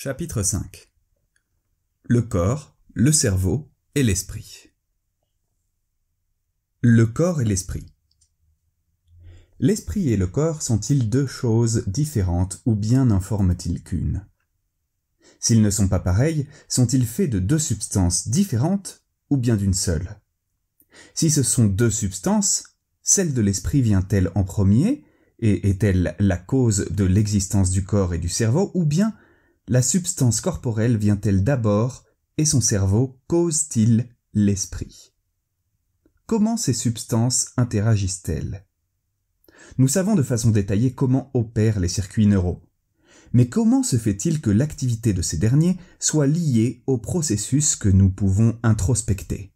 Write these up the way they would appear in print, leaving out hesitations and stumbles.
Chapitre 5. Le corps, le cerveau et l'esprit. Le corps et l'esprit. L'esprit et le corps sont-ils deux choses différentes ou bien n'en forment-ils qu'une? S'ils ne sont pas pareils, sont-ils faits de deux substances différentes ou bien d'une seule? Si ce sont deux substances, celle de l'esprit vient-elle en premier et est-elle la cause de l'existence du corps et du cerveau, ou bien la substance corporelle vient-elle d'abord et son cerveau cause-t-il l'esprit? Comment ces substances interagissent-elles? Nous savons de façon détaillée comment opèrent les circuits neuraux. Mais comment se fait-il que l'activité de ces derniers soit liée au processus que nous pouvons introspecter?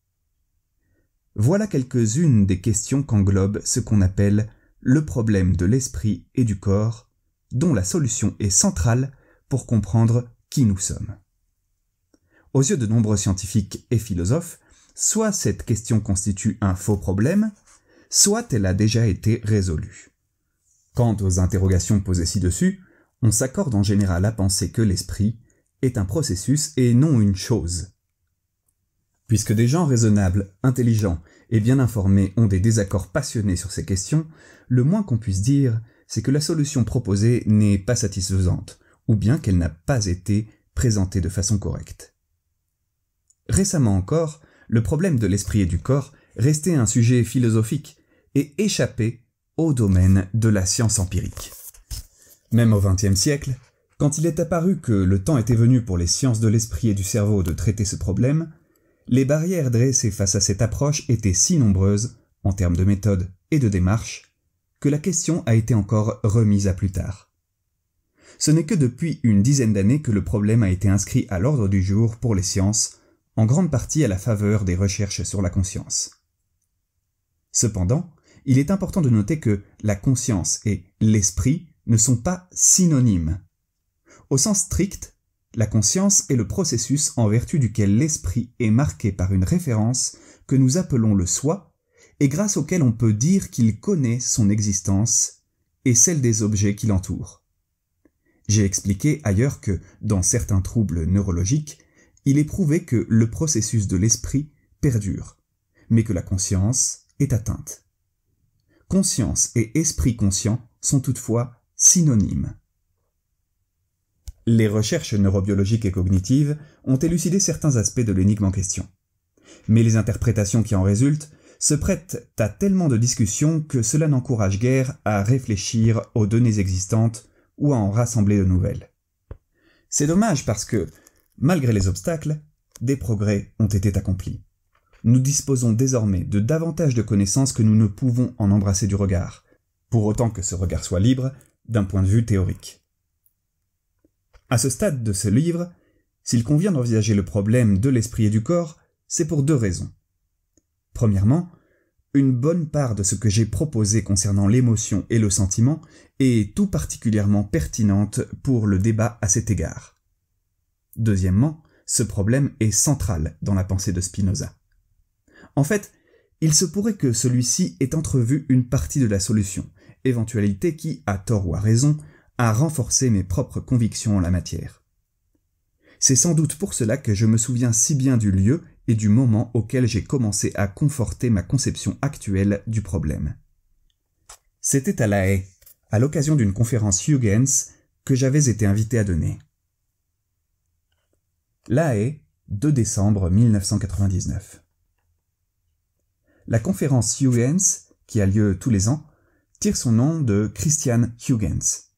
Voilà quelques-unes des questions qu'englobe ce qu'on appelle le problème de l'esprit et du corps, dont la solution est centrale pour comprendre qui nous sommes. Aux yeux de nombreux scientifiques et philosophes, soit cette question constitue un faux problème, soit elle a déjà été résolue. Quant aux interrogations posées ci-dessus, on s'accorde en général à penser que l'esprit est un processus et non une chose. Puisque des gens raisonnables, intelligents et bien informés ont des désaccords passionnés sur ces questions, le moins qu'on puisse dire, c'est que la solution proposée n'est pas satisfaisante, ou bien qu'elle n'a pas été présentée de façon correcte. Récemment encore, le problème de l'esprit et du corps restait un sujet philosophique et échappait au domaine de la science empirique. Même au XXe siècle, quand il est apparu que le temps était venu pour les sciences de l'esprit et du cerveau de traiter ce problème, les barrières dressées face à cette approche étaient si nombreuses, en termes de méthode et de démarche, que la question a été encore remise à plus tard. Ce n'est que depuis une dizaine d'années que le problème a été inscrit à l'ordre du jour pour les sciences, en grande partie à la faveur des recherches sur la conscience. Cependant, il est important de noter que la conscience et l'esprit ne sont pas synonymes. Au sens strict, la conscience est le processus en vertu duquel l'esprit est marqué par une référence que nous appelons le soi et grâce auquel on peut dire qu'il connaît son existence et celle des objets qui l'entourent. J'ai expliqué ailleurs que, dans certains troubles neurologiques, il est prouvé que le processus de l'esprit perdure, mais que la conscience est atteinte. Conscience et esprit conscient sont toutefois synonymes. Les recherches neurobiologiques et cognitives ont élucidé certains aspects de l'énigme en question. Mais les interprétations qui en résultent se prêtent à tellement de discussions que cela n'encourage guère à réfléchir aux données existantes ou à en rassembler de nouvelles. C'est dommage parce que, malgré les obstacles, des progrès ont été accomplis. Nous disposons désormais de davantage de connaissances que nous ne pouvons en embrasser du regard, pour autant que ce regard soit libre d'un point de vue théorique. À ce stade de ce livre, s'il convient d'envisager le problème de l'esprit et du corps, c'est pour deux raisons. Premièrement, une bonne part de ce que j'ai proposé concernant l'émotion et le sentiment est tout particulièrement pertinente pour le débat à cet égard. Deuxièmement, ce problème est central dans la pensée de Spinoza. En fait, il se pourrait que celui-ci ait entrevu une partie de la solution, éventualité qui, à tort ou à raison, a renforcé mes propres convictions en la matière. C'est sans doute pour cela que je me souviens si bien du lieu et du moment auquel j'ai commencé à conforter ma conception actuelle du problème. C'était à La Haye, à l'occasion d'une conférence Huygens que j'avais été invité à donner. La Haye, 2 décembre 1999. La conférence Huygens, qui a lieu tous les ans, tire son nom de Christian Huygens.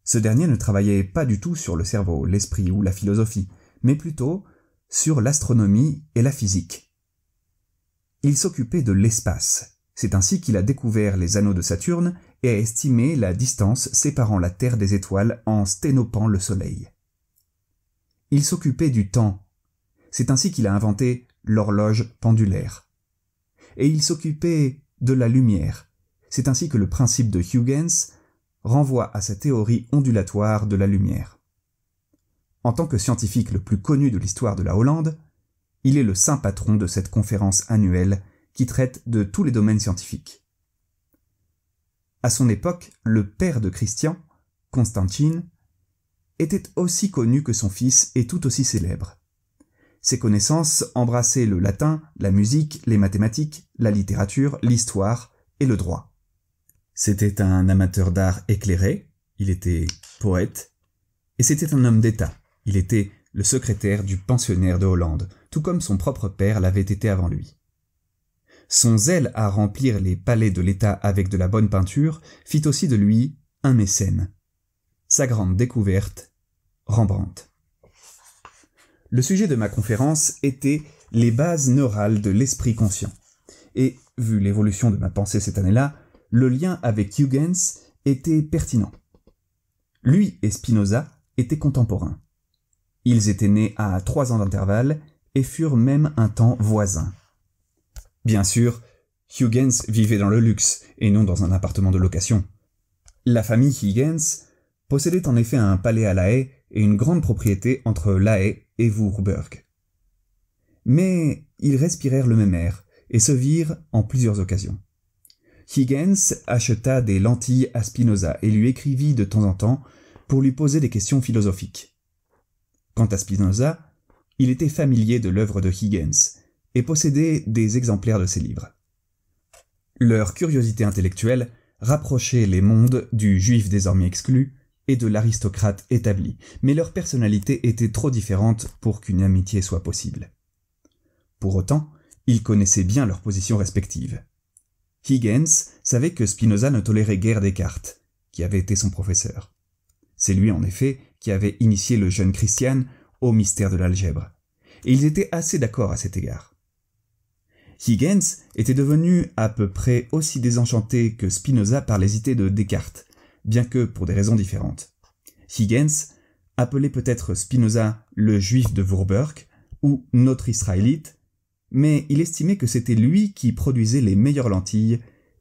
Ce dernier ne travaillait pas du tout sur le cerveau, l'esprit ou la philosophie, mais plutôt sur l'astronomie et la physique. Il s'occupait de l'espace. C'est ainsi qu'il a découvert les anneaux de Saturne et a estimé la distance séparant la Terre des étoiles en sténopant le Soleil. Il s'occupait du temps. C'est ainsi qu'il a inventé l'horloge pendulaire. Et il s'occupait de la lumière. C'est ainsi que le principe de Huygens renvoie à sa théorie ondulatoire de la lumière. En tant que scientifique le plus connu de l'histoire de la Hollande, il est le saint patron de cette conférence annuelle qui traite de tous les domaines scientifiques. À son époque, le père de Christian, Constantin, était aussi connu que son fils et tout aussi célèbre. Ses connaissances embrassaient le latin, la musique, les mathématiques, la littérature, l'histoire et le droit. C'était un amateur d'art éclairé, il était poète, et c'était un homme d'État. Il était le secrétaire du pensionnaire de Hollande, tout comme son propre père l'avait été avant lui. Son zèle à remplir les palais de l'État avec de la bonne peinture fit aussi de lui un mécène. Sa grande découverte, Rembrandt. Le sujet de ma conférence était les bases neurales de l'esprit conscient. Et, vu l'évolution de ma pensée cette année-là, le lien avec Huygens était pertinent. Lui et Spinoza étaient contemporains. Ils étaient nés à 3 ans d'intervalle et furent même un temps voisins. Bien sûr, Huygens vivait dans le luxe et non dans un appartement de location. La famille Huygens possédait en effet un palais à La Haye et une grande propriété entre La Haye et Würzburg. Mais ils respirèrent le même air et se virent en plusieurs occasions. Huygens acheta des lentilles à Spinoza et lui écrivit de temps en temps pour lui poser des questions philosophiques. Quant à Spinoza, il était familier de l'œuvre de Huygens et possédait des exemplaires de ses livres. Leur curiosité intellectuelle rapprochait les mondes du juif désormais exclu et de l'aristocrate établi, mais leur personnalité était trop différente pour qu'une amitié soit possible. Pour autant, ils connaissaient bien leurs positions respectives. Huygens savait que Spinoza ne tolérait guère Descartes, qui avait été son professeur. C'est lui, en effet, qui avait initié le jeune Christian au mystère de l'algèbre, et ils étaient assez d'accord à cet égard. Huygens était devenu à peu près aussi désenchanté que Spinoza par les idées de Descartes, bien que pour des raisons différentes. Huygens appelait peut-être Spinoza le juif de Würzburg ou notre israélite, mais il estimait que c'était lui qui produisait les meilleures lentilles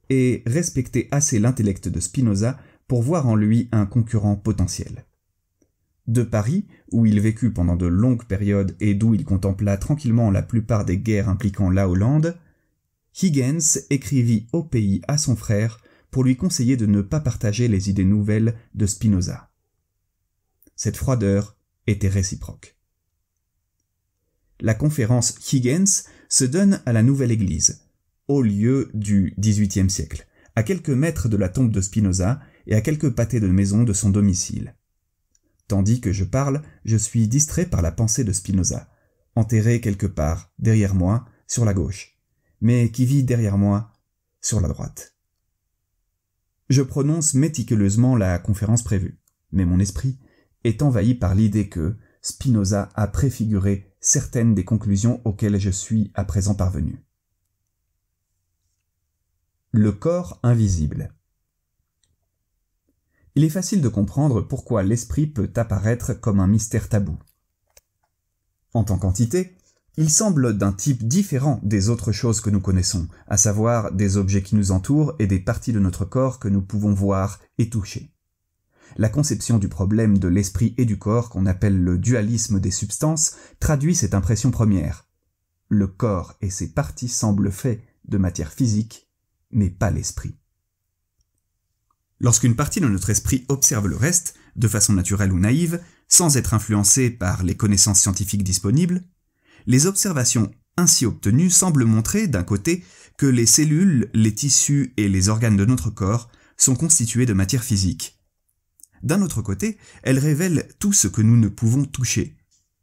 et respectait assez l'intellect de Spinoza pour voir en lui un concurrent potentiel. De Paris, où il vécut pendant de longues périodes et d'où il contempla tranquillement la plupart des guerres impliquant la Hollande, Huygens écrivit au pays à son frère pour lui conseiller de ne pas partager les idées nouvelles de Spinoza. Cette froideur était réciproque. La conférence Huygens se donne à la Nouvelle Église, au lieu du XVIIIe siècle, à quelques mètres de la tombe de Spinoza et à quelques pâtés de maison de son domicile. Tandis que je parle, je suis distrait par la pensée de Spinoza, enterré quelque part, derrière moi, sur la gauche, mais qui vit derrière moi, sur la droite. Je prononce méticuleusement la conférence prévue, mais mon esprit est envahi par l'idée que Spinoza a préfiguré certaines des conclusions auxquelles je suis à présent parvenu. Le corps invisible. Il est facile de comprendre pourquoi l'esprit peut apparaître comme un mystère tabou. En tant qu'entité, il semble d'un type différent des autres choses que nous connaissons, à savoir des objets qui nous entourent et des parties de notre corps que nous pouvons voir et toucher. La conception du problème de l'esprit et du corps, qu'on appelle le dualisme des substances, traduit cette impression première. Le corps et ses parties semblent faits de matière physique, mais pas l'esprit. Lorsqu'une partie de notre esprit observe le reste, de façon naturelle ou naïve, sans être influencée par les connaissances scientifiques disponibles, les observations ainsi obtenues semblent montrer, d'un côté, que les cellules, les tissus et les organes de notre corps sont constitués de matière physique. D'un autre côté, elles révèlent tout ce que nous ne pouvons toucher.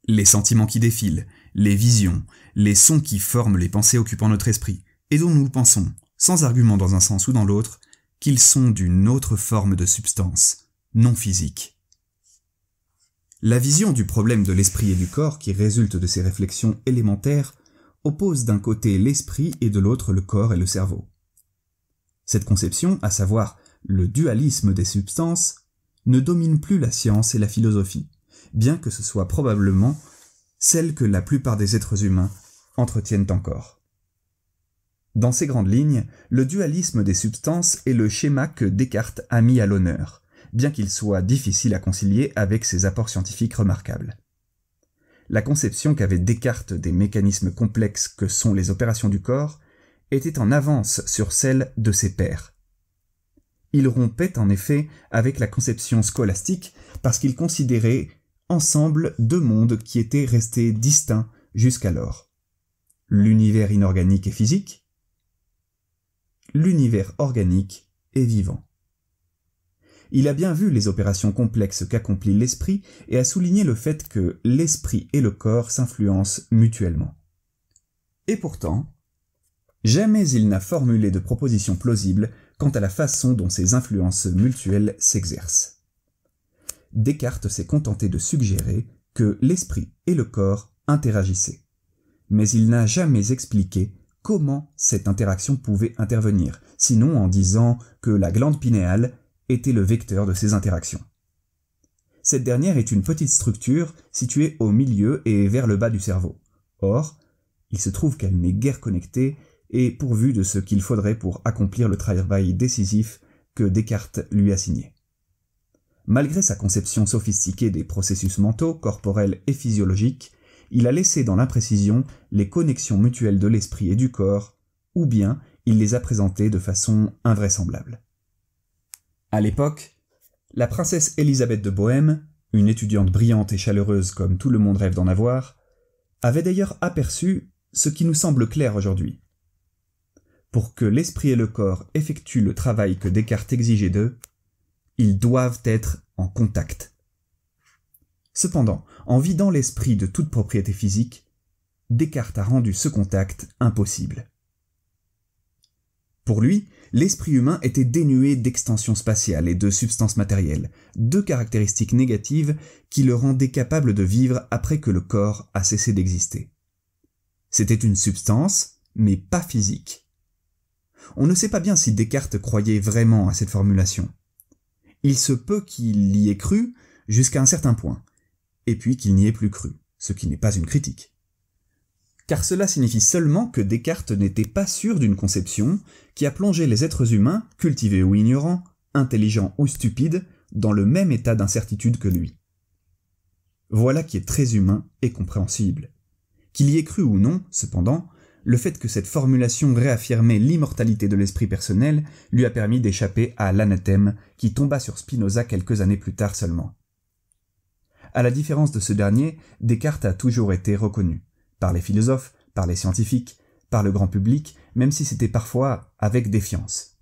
Les sentiments qui défilent, les visions, les sons qui forment les pensées occupant notre esprit, et dont nous pensons, sans argument dans un sens ou dans l'autre, qu'ils sont d'une autre forme de substance, non physique. La vision du problème de l'esprit et du corps qui résulte de ces réflexions élémentaires oppose d'un côté l'esprit et de l'autre le corps et le cerveau. Cette conception, à savoir le dualisme des substances, ne domine plus la science et la philosophie, bien que ce soit probablement celle que la plupart des êtres humains entretiennent encore. Dans ces grandes lignes, le dualisme des substances est le schéma que Descartes a mis à l'honneur, bien qu'il soit difficile à concilier avec ses apports scientifiques remarquables. La conception qu'avait Descartes des mécanismes complexes que sont les opérations du corps était en avance sur celle de ses pairs. Il rompait en effet avec la conception scolastique parce qu'il considérait ensemble deux mondes qui étaient restés distincts jusqu'alors. L'univers inorganique et physique, l'univers organique et vivant. Il a bien vu les opérations complexes qu'accomplit l'esprit et a souligné le fait que l'esprit et le corps s'influencent mutuellement. Et pourtant, jamais il n'a formulé de proposition plausible quant à la façon dont ces influences mutuelles s'exercent. Descartes s'est contenté de suggérer que l'esprit et le corps interagissaient, mais il n'a jamais expliqué comment cette interaction pouvait intervenir, sinon en disant que la glande pinéale était le vecteur de ces interactions. Cette dernière est une petite structure située au milieu et vers le bas du cerveau. Or, il se trouve qu'elle n'est guère connectée et pourvue de ce qu'il faudrait pour accomplir le travail décisif que Descartes lui a signé. Malgré sa conception sophistiquée des processus mentaux, corporels et physiologiques, il a laissé dans l'imprécision les connexions mutuelles de l'esprit et du corps, ou bien il les a présentées de façon invraisemblable. À l'époque, la princesse Élisabeth de Bohême, une étudiante brillante et chaleureuse comme tout le monde rêve d'en avoir, avait d'ailleurs aperçu ce qui nous semble clair aujourd'hui. Pour que l'esprit et le corps effectuent le travail que Descartes exigeait d'eux, ils doivent être en contact. Cependant, en vidant l'esprit de toute propriété physique, Descartes a rendu ce contact impossible. Pour lui, l'esprit humain était dénué d'extension spatiale et de substance matérielle, deux caractéristiques négatives qui le rendaient capable de vivre après que le corps a cessé d'exister. C'était une substance, mais pas physique. On ne sait pas bien si Descartes croyait vraiment à cette formulation. Il se peut qu'il y ait cru jusqu'à un certain point, et puis qu'il n'y ait plus cru, ce qui n'est pas une critique. Car cela signifie seulement que Descartes n'était pas sûr d'une conception qui a plongé les êtres humains, cultivés ou ignorants, intelligents ou stupides, dans le même état d'incertitude que lui. Voilà qui est très humain et compréhensible. Qu'il y ait cru ou non, cependant, le fait que cette formulation réaffirmait l'immortalité de l'esprit personnel lui a permis d'échapper à l'anathème qui tomba sur Spinoza quelques années plus tard seulement. À la différence de ce dernier, Descartes a toujours été reconnu, par les philosophes, par les scientifiques, par le grand public, même si c'était parfois avec défiance.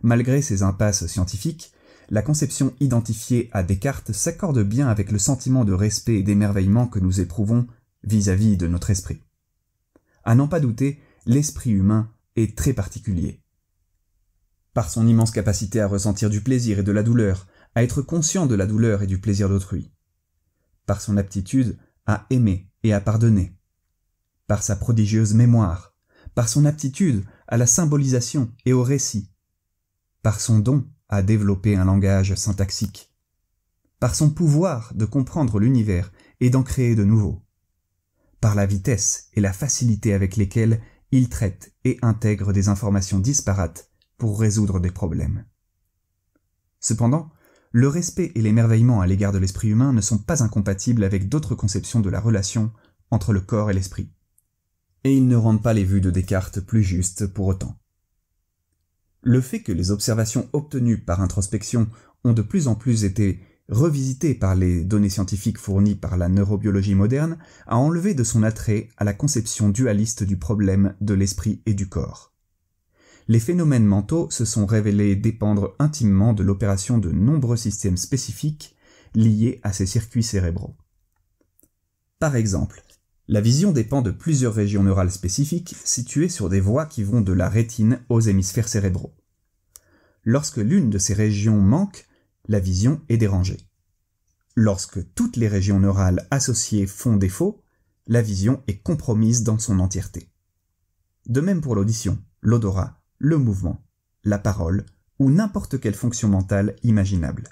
Malgré ces impasses scientifiques, la conception identifiée à Descartes s'accorde bien avec le sentiment de respect et d'émerveillement que nous éprouvons vis-à-vis de notre esprit. À n'en pas douter, l'esprit humain est très particulier. Par son immense capacité à ressentir du plaisir et de la douleur, à être conscient de la douleur et du plaisir d'autrui. Par son aptitude à aimer et à pardonner, par sa prodigieuse mémoire, par son aptitude à la symbolisation et au récit, par son don à développer un langage syntaxique, par son pouvoir de comprendre l'univers et d'en créer de nouveaux, par la vitesse et la facilité avec lesquelles il traite et intègre des informations disparates pour résoudre des problèmes. Cependant, le respect et l'émerveillement à l'égard de l'esprit humain ne sont pas incompatibles avec d'autres conceptions de la relation entre le corps et l'esprit. Et ils ne rendent pas les vues de Descartes plus justes pour autant. Le fait que les observations obtenues par introspection ont de plus en plus été revisitées par les données scientifiques fournies par la neurobiologie moderne a enlevé de son attrait à la conception dualiste du problème de l'esprit et du corps. Les phénomènes mentaux se sont révélés dépendre intimement de l'opération de nombreux systèmes spécifiques liés à ces circuits cérébraux. Par exemple, la vision dépend de plusieurs régions neurales spécifiques situées sur des voies qui vont de la rétine aux hémisphères cérébraux. Lorsque l'une de ces régions manque, la vision est dérangée. Lorsque toutes les régions neurales associées font défaut, la vision est compromise dans son entièreté. De même pour l'audition, l'odorat, le mouvement, la parole ou n'importe quelle fonction mentale imaginable.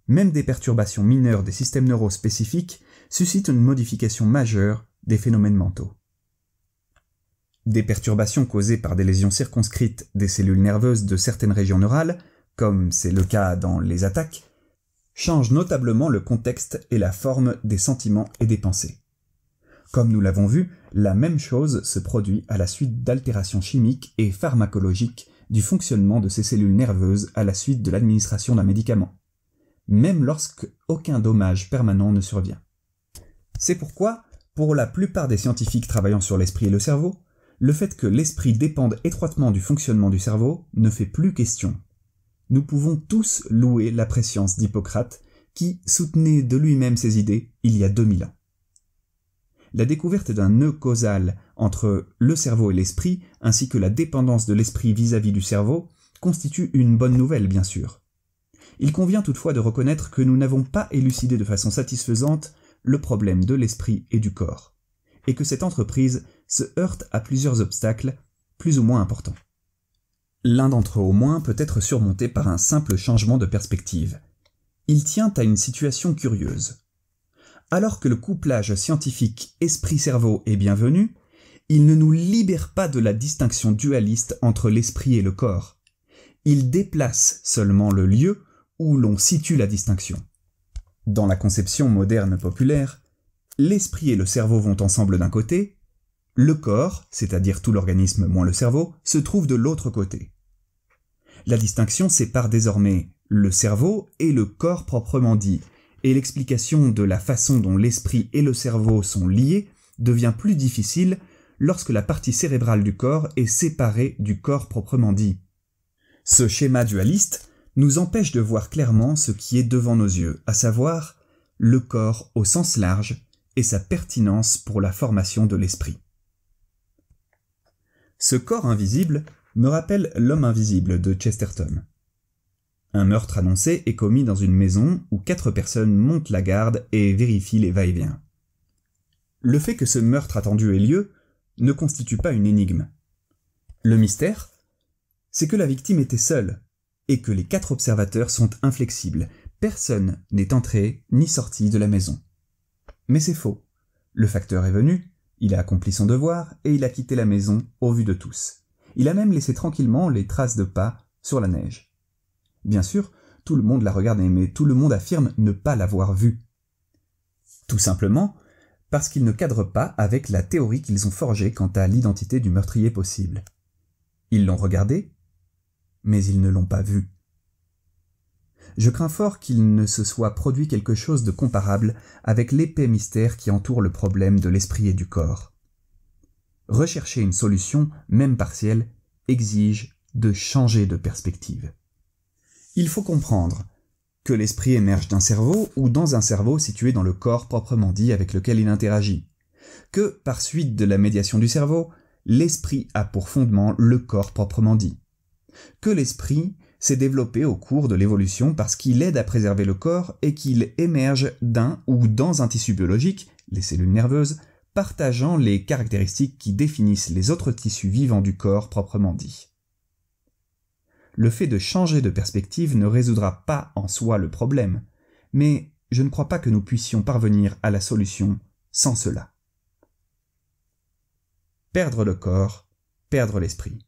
Même des perturbations mineures des systèmes neuraux spécifiques suscitent une modification majeure des phénomènes mentaux. Des perturbations causées par des lésions circonscrites des cellules nerveuses de certaines régions neurales, comme c'est le cas dans les attaques, changent notablement le contexte et la forme des sentiments et des pensées. Comme nous l'avons vu, la même chose se produit à la suite d'altérations chimiques et pharmacologiques du fonctionnement de ces cellules nerveuses à la suite de l'administration d'un médicament, même lorsque aucun dommage permanent ne survient. C'est pourquoi, pour la plupart des scientifiques travaillant sur l'esprit et le cerveau, le fait que l'esprit dépende étroitement du fonctionnement du cerveau ne fait plus question. Nous pouvons tous louer la prescience d'Hippocrate qui soutenait de lui-même ces idées il y a 2000 ans. La découverte d'un nœud causal entre le cerveau et l'esprit, ainsi que la dépendance de l'esprit vis-à-vis du cerveau, constitue une bonne nouvelle, bien sûr. Il convient toutefois de reconnaître que nous n'avons pas élucidé de façon satisfaisante le problème de l'esprit et du corps, et que cette entreprise se heurte à plusieurs obstacles, plus ou moins importants. L'un d'entre eux au moins peut être surmonté par un simple changement de perspective. Il tient à une situation curieuse. Alors que le couplage scientifique esprit-cerveau est bienvenu, il ne nous libère pas de la distinction dualiste entre l'esprit et le corps. Il déplace seulement le lieu où l'on situe la distinction. Dans la conception moderne populaire, l'esprit et le cerveau vont ensemble d'un côté, le corps, c'est-à-dire tout l'organisme moins le cerveau, se trouve de l'autre côté. La distinction sépare désormais le cerveau et le corps proprement dit, et l'explication de la façon dont l'esprit et le cerveau sont liés devient plus difficile lorsque la partie cérébrale du corps est séparée du corps proprement dit. Ce schéma dualiste nous empêche de voir clairement ce qui est devant nos yeux, à savoir le corps au sens large et sa pertinence pour la formation de l'esprit. Ce corps invisible me rappelle L'homme invisible de Chesterton. Un meurtre annoncé est commis dans une maison où 4 personnes montent la garde et vérifient les va-et-vient. Le fait que ce meurtre attendu ait lieu ne constitue pas une énigme. Le mystère, c'est que la victime était seule et que les 4 observateurs sont inflexibles. Personne n'est entré ni sorti de la maison. Mais c'est faux. Le facteur est venu, il a accompli son devoir et il a quitté la maison au vu de tous. Il a même laissé tranquillement les traces de pas sur la neige. Bien sûr, tout le monde l'a regardé, mais tout le monde affirme ne pas l'avoir vu. Tout simplement parce qu'ils ne cadrent pas avec la théorie qu'ils ont forgée quant à l'identité du meurtrier possible. Ils l'ont regardé, mais ils ne l'ont pas vu. Je crains fort qu'il ne se soit produit quelque chose de comparable avec l'épais mystère qui entoure le problème de l'esprit et du corps. Rechercher une solution, même partielle, exige de changer de perspective. Il faut comprendre que l'esprit émerge d'un cerveau ou dans un cerveau situé dans le corps proprement dit avec lequel il interagit, que, par suite de la médiation du cerveau, l'esprit a pour fondement le corps proprement dit, que l'esprit s'est développé au cours de l'évolution parce qu'il aide à préserver le corps et qu'il émerge d'un ou dans un tissu biologique, les cellules nerveuses, partageant les caractéristiques qui définissent les autres tissus vivants du corps proprement dit. Le fait de changer de perspective ne résoudra pas en soi le problème, mais je ne crois pas que nous puissions parvenir à la solution sans cela. Perdre le corps, perdre l'esprit.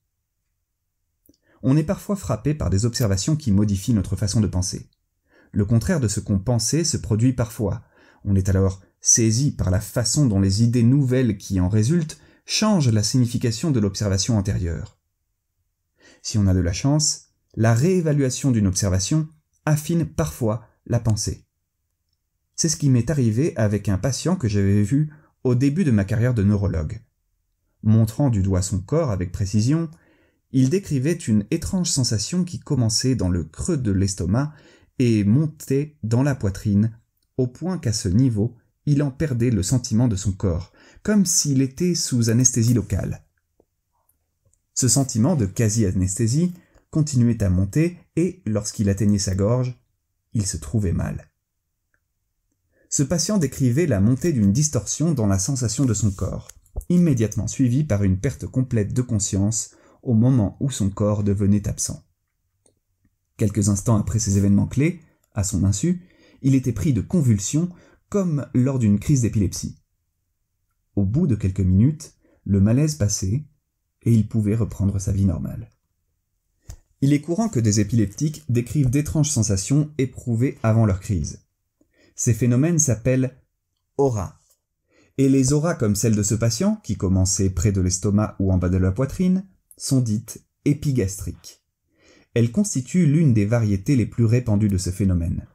On est parfois frappé par des observations qui modifient notre façon de penser. Le contraire de ce qu'on pensait se produit parfois. On est alors saisi par la façon dont les idées nouvelles qui en résultent changent la signification de l'observation antérieure. Si on a de la chance, la réévaluation d'une observation affine parfois la pensée. C'est ce qui m'est arrivé avec un patient que j'avais vu au début de ma carrière de neurologue. Montrant du doigt son corps avec précision, il décrivait une étrange sensation qui commençait dans le creux de l'estomac et montait dans la poitrine, au point qu'à ce niveau, il en perdait le sentiment de son corps, comme s'il était sous anesthésie locale. Ce sentiment de quasi-anesthésie continuait à monter et, lorsqu'il atteignait sa gorge, il se trouvait mal. Ce patient décrivait la montée d'une distorsion dans la sensation de son corps, immédiatement suivie par une perte complète de conscience au moment où son corps devenait absent. Quelques instants après ces événements clés, à son insu, il était pris de convulsions comme lors d'une crise d'épilepsie. Au bout de quelques minutes, le malaise passait et il pouvait reprendre sa vie normale. Il est courant que des épileptiques décrivent d'étranges sensations éprouvées avant leur crise. Ces phénomènes s'appellent auras. Et les auras comme celle de ce patient, qui commençait près de l'estomac ou en bas de la poitrine, sont dites épigastrique. Elle constitue l'une des variétés les plus répandues de ce phénomène.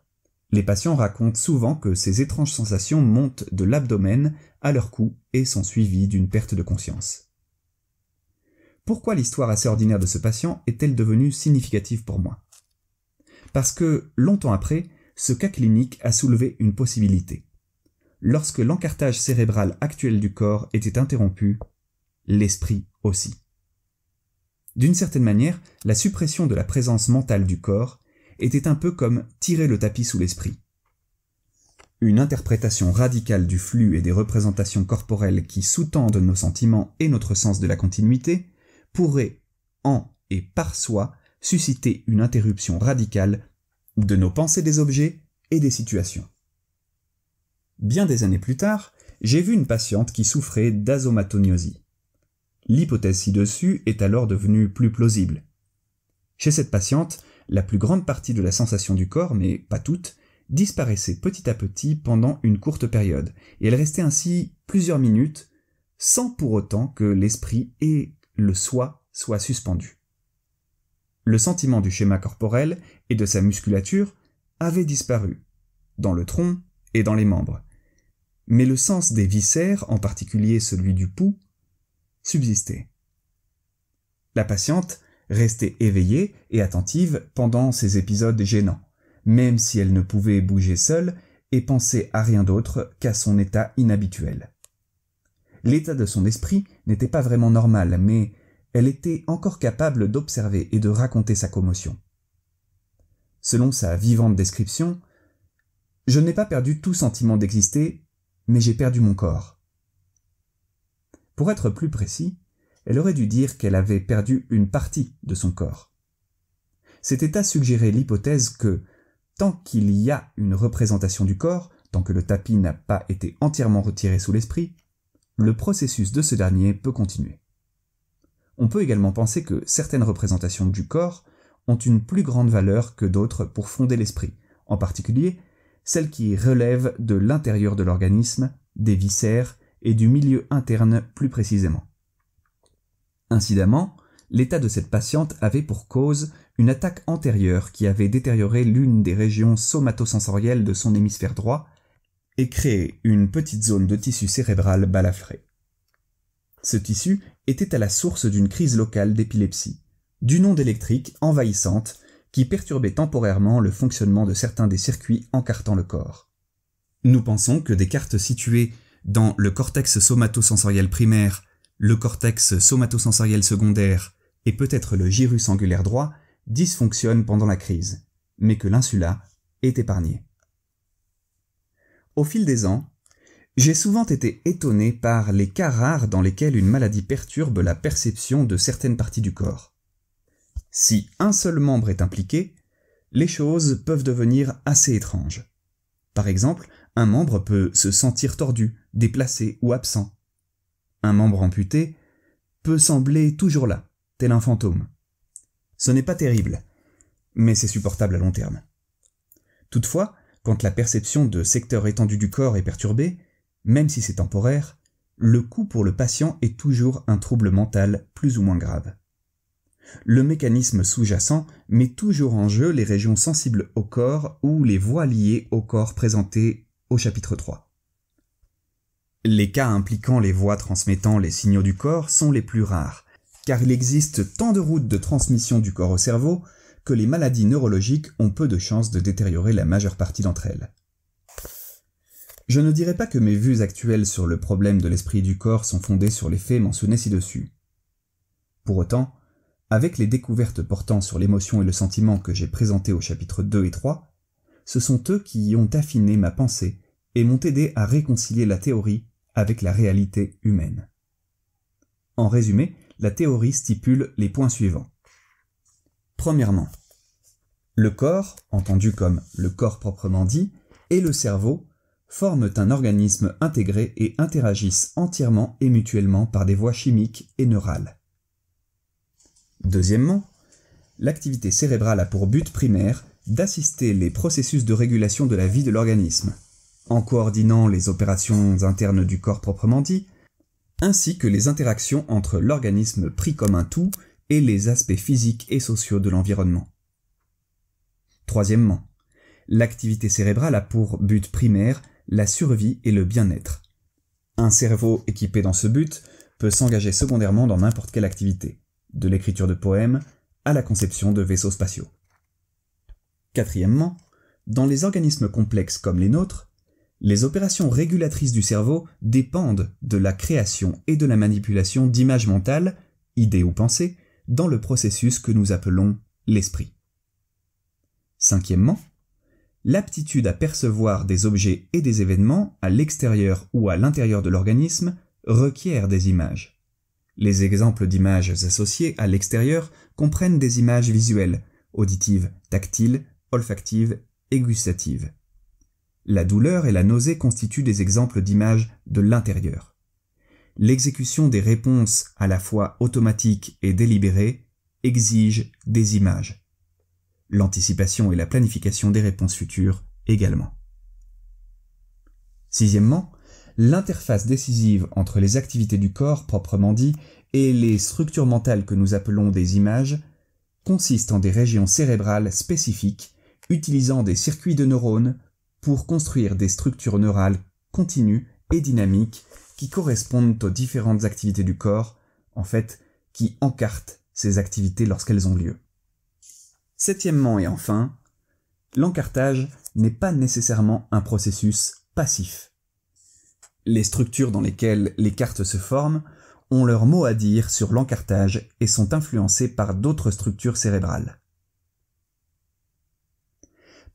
Les patients racontent souvent que ces étranges sensations montent de l'abdomen à leur cou et sont suivies d'une perte de conscience. Pourquoi l'histoire assez ordinaire de ce patient est-elle devenue significative pour moi ? Parce que, longtemps après, ce cas clinique a soulevé une possibilité. Lorsque l'encartage cérébral actuel du corps était interrompu, l'esprit aussi. D'une certaine manière, la suppression de la présence mentale du corps était un peu comme tirer le tapis sous l'esprit. Une interprétation radicale du flux et des représentations corporelles qui sous-tendent nos sentiments et notre sens de la continuité pourrait, en et par soi, susciter une interruption radicale de nos pensées des objets et des situations. Bien des années plus tard, j'ai vu une patiente qui souffrait d'asomatognosie. L'hypothèse ci-dessus est alors devenue plus plausible. Chez cette patiente, la plus grande partie de la sensation du corps, mais pas toute, disparaissait petit à petit pendant une courte période, et elle restait ainsi plusieurs minutes, sans pour autant que l'esprit et le soi soient suspendus. Le sentiment du schéma corporel et de sa musculature avait disparu, dans le tronc et dans les membres, mais le sens des viscères, en particulier celui du pouls, subsistait. La patiente restait éveillée et attentive pendant ces épisodes gênants, même si elle ne pouvait bouger seule et penser à rien d'autre qu'à son état inhabituel. L'état de son esprit n'était pas vraiment normal, mais elle était encore capable d'observer et de raconter sa commotion. Selon sa vivante description, « Je n'ai pas perdu tout sentiment d'exister, mais j'ai perdu mon corps. » Pour être plus précis, elle aurait dû dire qu'elle avait perdu une partie de son corps. Cet état suggérait l'hypothèse que, tant qu'il y a une représentation du corps, tant que le tapis n'a pas été entièrement retiré sous l'esprit, le processus de ce dernier peut continuer. On peut également penser que certaines représentations du corps ont une plus grande valeur que d'autres pour fonder l'esprit, en particulier celles qui relèvent de l'intérieur de l'organisme, des viscères et du milieu interne plus précisément. Incidemment, l'état de cette patiente avait pour cause une attaque antérieure qui avait détérioré l'une des régions somatosensorielles de son hémisphère droit et créé une petite zone de tissu cérébral balafré. Ce tissu était à la source d'une crise locale d'épilepsie, d'une onde électrique envahissante qui perturbait temporairement le fonctionnement de certains des circuits encartant le corps. Nous pensons que des cartes situées dans le cortex somatosensoriel primaire, le cortex somatosensoriel secondaire et peut-être le gyrus angulaire droit dysfonctionnent pendant la crise, mais que l'insula est épargné. Au fil des ans, j'ai souvent été étonné par les cas rares dans lesquels une maladie perturbe la perception de certaines parties du corps. Si un seul membre est impliqué, les choses peuvent devenir assez étranges. Par exemple, un membre peut se sentir tordu, déplacé ou absent. Un membre amputé peut sembler toujours là, tel un fantôme. Ce n'est pas terrible, mais c'est supportable à long terme. Toutefois, quand la perception de secteurs étendus du corps est perturbée, même si c'est temporaire, le coût pour le patient est toujours un trouble mental plus ou moins grave. Le mécanisme sous-jacent met toujours en jeu les régions sensibles au corps ou les voies liées au corps présentées au chapitre 3. Les cas impliquant les voies transmettant les signaux du corps sont les plus rares, car il existe tant de routes de transmission du corps au cerveau que les maladies neurologiques ont peu de chances de détériorer la majeure partie d'entre elles. Je ne dirais pas que mes vues actuelles sur le problème de l'esprit et du corps sont fondées sur les faits mentionnés ci-dessus. Pour autant, avec les découvertes portant sur l'émotion et le sentiment que j'ai présentées au chapitre 2 et 3, ce sont eux qui y ont affiné ma pensée et m'ont aidé à réconcilier la théorie avec la réalité humaine. En résumé, la théorie stipule les points suivants. Premièrement, le corps, entendu comme le corps proprement dit, et le cerveau forment un organisme intégré et interagissent entièrement et mutuellement par des voies chimiques et neurales. Deuxièmement, l'activité cérébrale a pour but primaire d'assister les processus de régulation de la vie de l'organisme, en coordonnant les opérations internes du corps proprement dit, ainsi que les interactions entre l'organisme pris comme un tout et les aspects physiques et sociaux de l'environnement. Troisièmement, l'activité cérébrale a pour but primaire la survie et le bien-être. Un cerveau équipé dans ce but peut s'engager secondairement dans n'importe quelle activité, de l'écriture de poèmes à la conception de vaisseaux spatiaux. Quatrièmement, dans les organismes complexes comme les nôtres, les opérations régulatrices du cerveau dépendent de la création et de la manipulation d'images mentales, idées ou pensées, dans le processus que nous appelons l'esprit. Cinquièmement, l'aptitude à percevoir des objets et des événements à l'extérieur ou à l'intérieur de l'organisme requiert des images. Les exemples d'images associées à l'extérieur comprennent des images visuelles, auditives, tactiles, olfactives et gustatives. La douleur et la nausée constituent des exemples d'images de l'intérieur. L'exécution des réponses à la fois automatiques et délibérées exige des images. L'anticipation et la planification des réponses futures également. Sixièmement, l'interface décisive entre les activités du corps proprement dit et les structures mentales que nous appelons des images consiste en des régions cérébrales spécifiques utilisant des circuits de neurones pour construire des structures neurales continues et dynamiques qui correspondent aux différentes activités du corps, en fait, qui encartent ces activités lorsqu'elles ont lieu. Septièmement et enfin, l'encartage n'est pas nécessairement un processus passif. Les structures dans lesquelles les cartes se forment ont leur mot à dire sur l'encartage et sont influencées par d'autres structures cérébrales.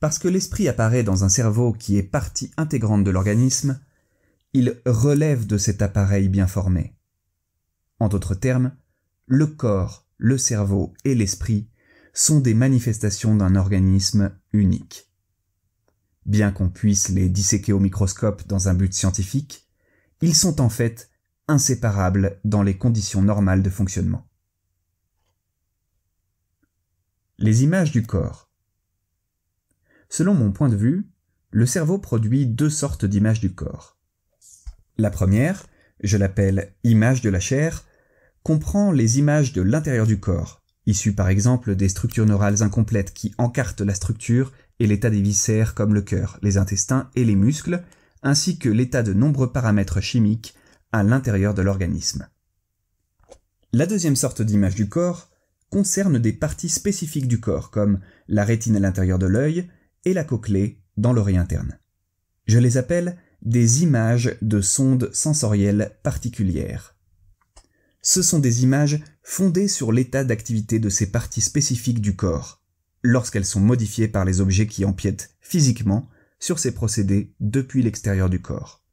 Parce que l'esprit apparaît dans un cerveau qui est partie intégrante de l'organisme, il relève de cet appareil bien formé. En d'autres termes, le corps, le cerveau et l'esprit sont des manifestations d'un organisme unique. Bien qu'on puisse les disséquer au microscope dans un but scientifique, ils sont en fait inséparables dans les conditions normales de fonctionnement. Les images du corps. Selon mon point de vue, le cerveau produit deux sortes d'images du corps. La première, je l'appelle image de la chair, comprend les images de l'intérieur du corps, issues par exemple des structures neurales incomplètes qui encartent la structure et l'état des viscères comme le cœur, les intestins et les muscles, ainsi que l'état de nombreux paramètres chimiques à l'intérieur de l'organisme. La deuxième sorte d'image du corps concerne des parties spécifiques du corps, comme la rétine à l'intérieur de l'œil et la cochlée dans l'oreille interne. Je les appelle des images de sondes sensorielles particulières. Ce sont des images fondées sur l'état d'activité de ces parties spécifiques du corps, lorsqu'elles sont modifiées par les objets qui empiètent physiquement sur ces procédés depuis l'extérieur du corps.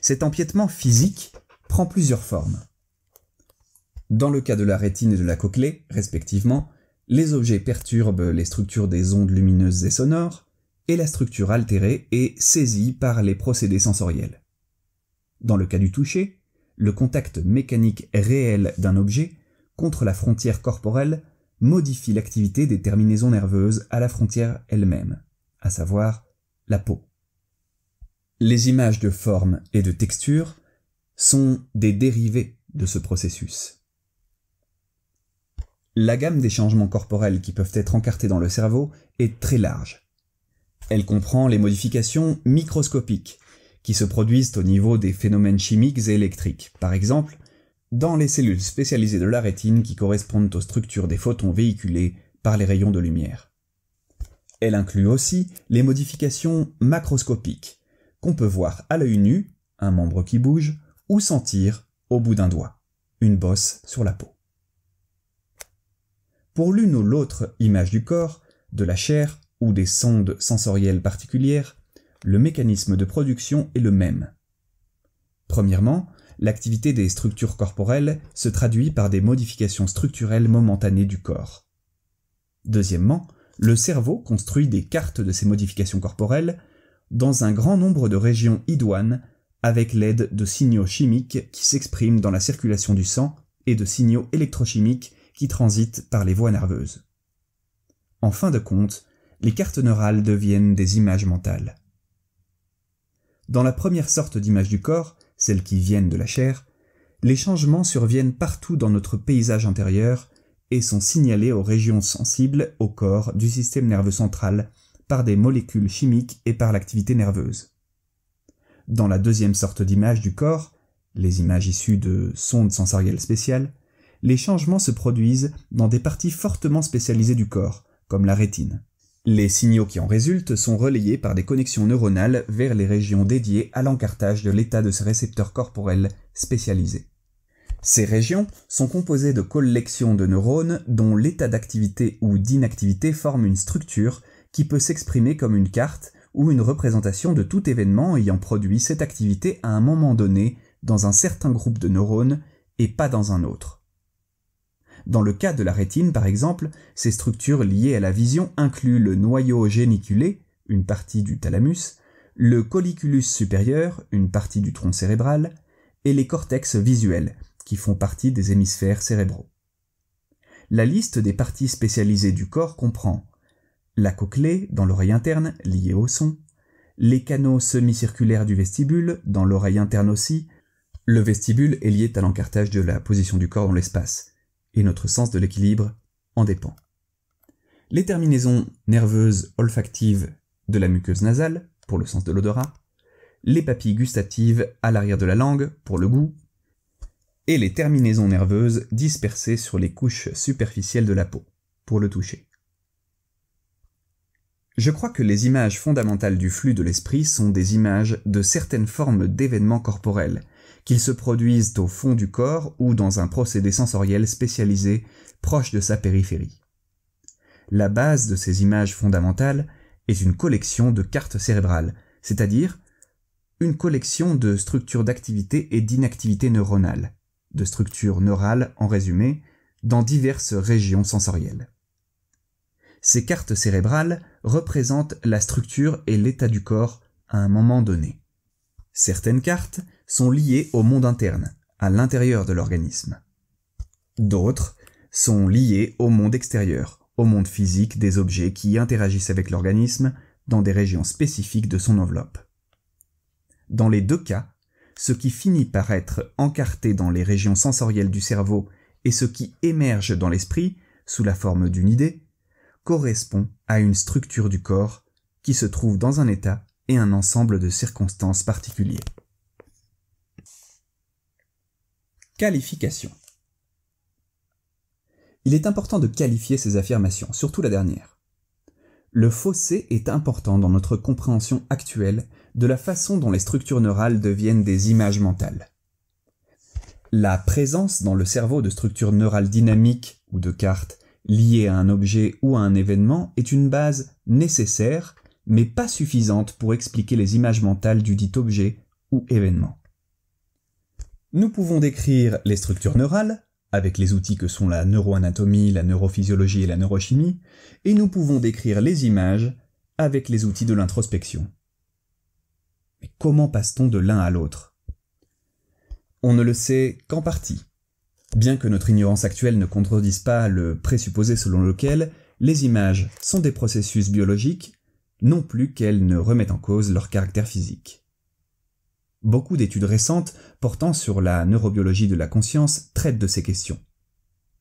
Cet empiètement physique prend plusieurs formes. Dans le cas de la rétine et de la cochlée, respectivement, les objets perturbent les structures des ondes lumineuses et sonores, et la structure altérée est saisie par les procédés sensoriels. Dans le cas du toucher, le contact mécanique réel d'un objet contre la frontière corporelle modifie l'activité des terminaisons nerveuses à la frontière elle-même, à savoir la peau. Les images de forme et de texture sont des dérivés de ce processus. La gamme des changements corporels qui peuvent être encartés dans le cerveau est très large. Elle comprend les modifications microscopiques qui se produisent au niveau des phénomènes chimiques et électriques, par exemple dans les cellules spécialisées de la rétine qui correspondent aux structures des photons véhiculés par les rayons de lumière. Elle inclut aussi les modifications macroscopiques qu'on peut voir à l'œil nu, un membre qui bouge, ou sentir au bout d'un doigt, une bosse sur la peau. Pour l'une ou l'autre image du corps, de la chair ou des sondes sensorielles particulières, le mécanisme de production est le même. Premièrement, l'activité des structures corporelles se traduit par des modifications structurelles momentanées du corps. Deuxièmement, le cerveau construit des cartes de ces modifications corporelles dans un grand nombre de régions idoines avec l'aide de signaux chimiques qui s'expriment dans la circulation du sang et de signaux électrochimiques qui transitent par les voies nerveuses. En fin de compte, les cartes neurales deviennent des images mentales. Dans la première sorte d'image du corps, celles qui viennent de la chair, Les changements surviennent partout dans notre paysage intérieur et sont signalés aux régions sensibles au corps du système nerveux central par des molécules chimiques et par l'activité nerveuse. Dans la deuxième sorte d'image du corps, les images issues de sondes sensorielles spéciales, les changements se produisent dans des parties fortement spécialisées du corps, comme la rétine. Les signaux qui en résultent sont relayés par des connexions neuronales vers les régions dédiées à l'encartage de l'état de ces récepteurs corporels spécialisés. Ces régions sont composées de collections de neurones dont l'état d'activité ou d'inactivité forme une structure qui peut s'exprimer comme une carte ou une représentation de tout événement ayant produit cette activité à un moment donné dans un certain groupe de neurones et pas dans un autre. Dans le cas de la rétine, par exemple, ces structures liées à la vision incluent le noyau géniculé, une partie du thalamus, le colliculus supérieur, une partie du tronc cérébral, et les cortex visuels, qui font partie des hémisphères cérébraux. La liste des parties spécialisées du corps comprend la cochlée dans l'oreille interne, liée au son, les canaux semi-circulaires du vestibule, dans l'oreille interne aussi. Le vestibule est lié à l'encartage de la position du corps dans l'espace, et notre sens de l'équilibre en dépend. Les terminaisons nerveuses olfactives de la muqueuse nasale, pour le sens de l'odorat, les papilles gustatives à l'arrière de la langue, pour le goût, et les terminaisons nerveuses dispersées sur les couches superficielles de la peau, pour le toucher. Je crois que les images fondamentales du flux de l'esprit sont des images de certaines formes d'événements corporels, qu'ils se produisent au fond du corps ou dans un procédé sensoriel spécialisé proche de sa périphérie. La base de ces images fondamentales est une collection de cartes cérébrales, c'est-à-dire une collection de structures d'activité et d'inactivité neuronale, de structures neurales en résumé, dans diverses régions sensorielles. Ces cartes cérébrales représentent la structure et l'état du corps à un moment donné. Certaines cartes sont liées au monde interne, à l'intérieur de l'organisme. D'autres sont liées au monde extérieur, au monde physique des objets qui interagissent avec l'organisme dans des régions spécifiques de son enveloppe. Dans les deux cas, ce qui finit par être encarté dans les régions sensorielles du cerveau et ce qui émerge dans l'esprit, sous la forme d'une idée, correspond à une structure du corps qui se trouve dans un état et un ensemble de circonstances particuliers. Qualification. Il est important de qualifier ces affirmations, surtout la dernière. Le fossé est important dans notre compréhension actuelle de la façon dont les structures neurales deviennent des images mentales. La présence dans le cerveau de structures neurales dynamiques ou de cartes liées à un objet ou à un événement est une base nécessaire, mais pas suffisante pour expliquer les images mentales du dit objet ou événement. Nous pouvons décrire les structures neurales, avec les outils que sont la neuroanatomie, la neurophysiologie et la neurochimie, et nous pouvons décrire les images avec les outils de l'introspection. Mais comment passe-t-on de l'un à l'autre ? On ne le sait qu'en partie. Bien que notre ignorance actuelle ne contredise pas le présupposé selon lequel les images sont des processus biologiques, non plus qu'elles ne remettent en cause leur caractère physique. Beaucoup d'études récentes portant sur la neurobiologie de la conscience traitent de ces questions.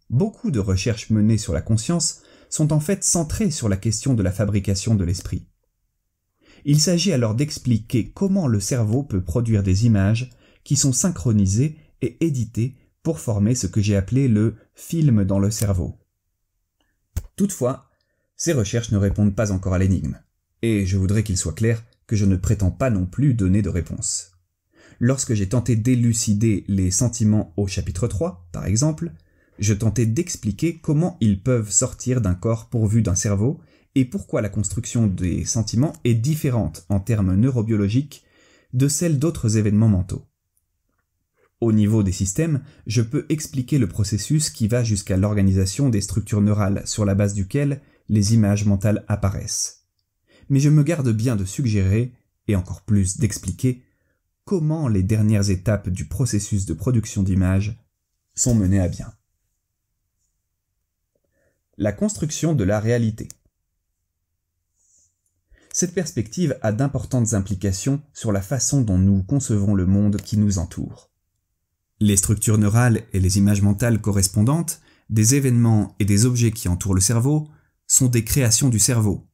Beaucoup de recherches menées sur la conscience sont en fait centrées sur la question de la fabrication de l'esprit. Il s'agit alors d'expliquer comment le cerveau peut produire des images qui sont synchronisées et éditées pour former ce que j'ai appelé le film dans le cerveau. Toutefois, ces recherches ne répondent pas encore à l'énigme, et je voudrais qu'il soit clair que je ne prétends pas non plus donner de réponse. Lorsque j'ai tenté d'élucider les sentiments au chapitre 3, par exemple, je tentais d'expliquer comment ils peuvent sortir d'un corps pourvu d'un cerveau et pourquoi la construction des sentiments est différente en termes neurobiologiques de celle d'autres événements mentaux. Au niveau des systèmes, je peux expliquer le processus qui va jusqu'à l'organisation des structures neurales sur la base duquel les images mentales apparaissent. Mais je me garde bien de suggérer, et encore plus d'expliquer, comment les dernières étapes du processus de production d'images sont menées à bien. La construction de la réalité. Cette perspective a d'importantes implications sur la façon dont nous concevons le monde qui nous entoure. Les structures neurales et les images mentales correspondantes, des événements et des objets qui entourent le cerveau, sont des créations du cerveau,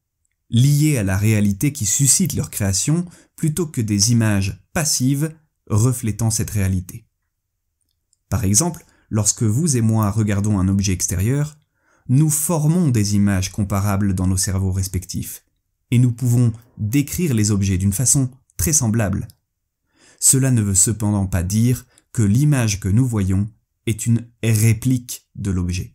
liées à la réalité qui suscite leur création plutôt que des images passives reflétant cette réalité. Par exemple, lorsque vous et moi regardons un objet extérieur, nous formons des images comparables dans nos cerveaux respectifs, et nous pouvons décrire les objets d'une façon très semblable. Cela ne veut cependant pas dire que l'image que nous voyons est une réplique de l'objet.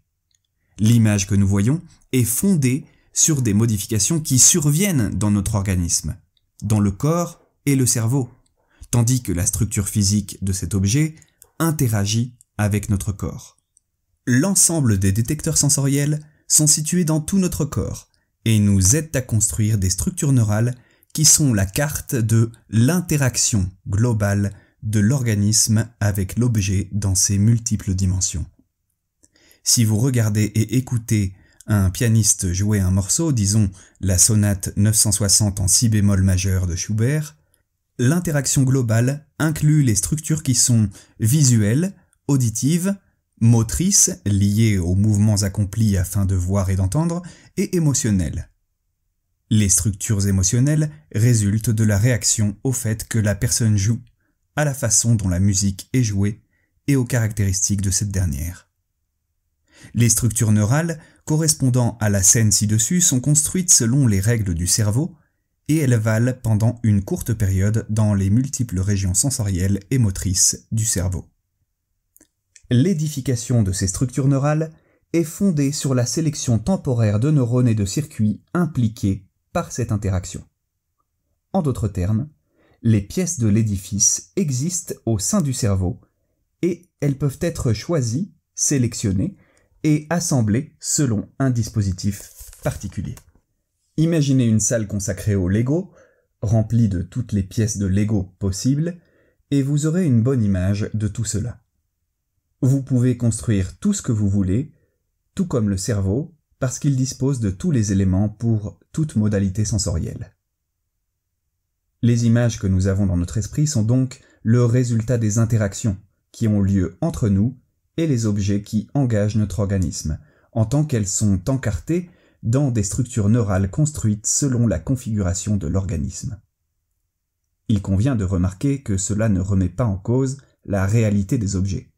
L'image que nous voyons est fondée sur des modifications qui surviennent dans notre organisme, dans le corps et le cerveau, tandis que la structure physique de cet objet interagit avec notre corps. L'ensemble des détecteurs sensoriels sont situés dans tout notre corps et nous aident à construire des structures neurales qui sont la carte de l'interaction globale de l'organisme avec l'objet dans ses multiples dimensions. Si vous regardez et écoutez un pianiste jouer un morceau, disons la sonate 960 en si bémol majeur de Schubert, l'interaction globale inclut les structures qui sont visuelles, auditives, motrices, liées aux mouvements accomplis afin de voir et d'entendre, et émotionnelles. Les structures émotionnelles résultent de la réaction au fait que la personne joue, à la façon dont la musique est jouée et aux caractéristiques de cette dernière. Les structures neurales correspondant à la scène ci-dessus sont construites selon les règles du cerveau et elles valent pendant une courte période dans les multiples régions sensorielles et motrices du cerveau. L'édification de ces structures neurales est fondée sur la sélection temporaire de neurones et de circuits impliqués par cette interaction. En d'autres termes, les pièces de l'édifice existent au sein du cerveau et elles peuvent être choisies, sélectionnées et assemblées selon un dispositif particulier. Imaginez une salle consacrée au Lego, remplie de toutes les pièces de Lego possibles, et vous aurez une bonne image de tout cela. Vous pouvez construire tout ce que vous voulez, tout comme le cerveau, parce qu'il dispose de tous les éléments pour toute modalité sensorielle. Les images que nous avons dans notre esprit sont donc le résultat des interactions qui ont lieu entre nous et les objets qui engagent notre organisme, en tant qu'elles sont encartées dans des structures neurales construites selon la configuration de l'organisme. Il convient de remarquer que cela ne remet pas en cause la réalité des objets.